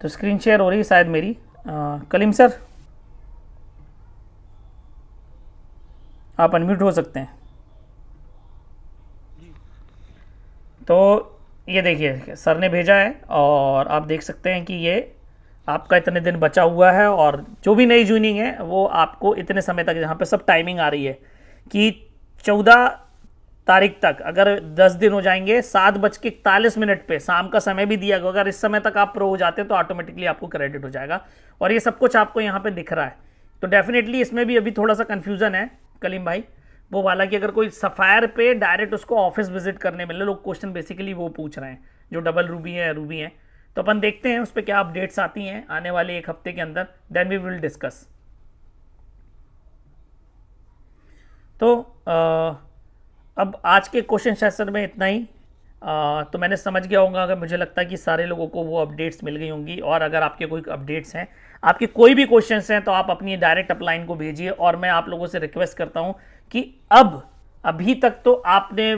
तो स्क्रीन शेयर हो रही है शायद मेरी। कलीम सर आप अनम्यूट हो सकते हैं। तो ये देखिए सर ने भेजा है और आप देख सकते हैं कि ये आपका इतने दिन बचा हुआ है, और जो भी नई ज्वाइनिंग है वो आपको इतने समय तक, यहाँ पे सब टाइमिंग आ रही है कि 14 तारीख तक अगर 10 दिन हो जाएंगे 7:41 पे शाम का समय भी दिया गया। अगर इस समय तक आप प्रो हो जाते तो ऑटोमेटिकली आपको क्रेडिट हो जाएगा, और ये सब कुछ आपको यहाँ पे दिख रहा है। तो डेफिनेटली इसमें भी अभी थोड़ा सा कन्फ्यूज़न है कलीम भाई, वो वाला कि अगर कोई सफ़ायर पे डायरेक्ट उसको ऑफिस विजिट करने मिले, लोग क्वेश्चन बेसिकली वो पूछ रहे हैं जो डबल रूबी है। तो अपन देखते हैं उस पर क्या अपडेट्स आती हैं आने वाले 1 हफ्ते के अंदर, देन वी विल डिस्कस। तो अब आज के क्वेश्चन सेशन में इतना ही। तो मैंने समझ गया होगा, अगर मुझे लगता है कि सारे लोगों को वो अपडेट्स मिल गई होंगी, और अगर आपके कोई अपडेट्स हैं, आपके कोई भी क्वेश्चंस हैं, तो आप अपनी डायरेक्ट अपलाइन को भेजिए। और मैं आप लोगों से रिक्वेस्ट करता हूं कि अभी तक तो आपने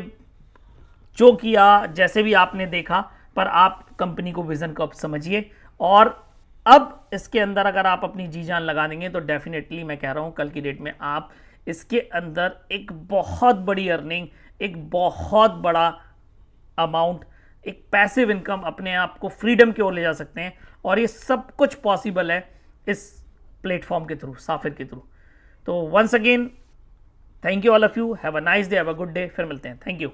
जो किया, जैसे भी आपने देखा, पर आप कंपनी को विजन को अब समझिए, और अब इसके अंदर अगर आप अपनी जी जान लगा देंगे तो डेफिनेटली मैं कह रहा हूं कल की डेट में आप इसके अंदर एक बहुत बड़ी अर्निंग, एक बहुत बड़ा अमाउंट, एक पैसिव इनकम, अपने आप को फ्रीडम की ओर ले जा सकते हैं। और ये सब कुछ पॉसिबल है इस प्लेटफॉर्म के थ्रू, साफिर के थ्रू। तो once again thank you all of you, have a nice day, have a good day, फिर मिलते हैं, थैंक यू।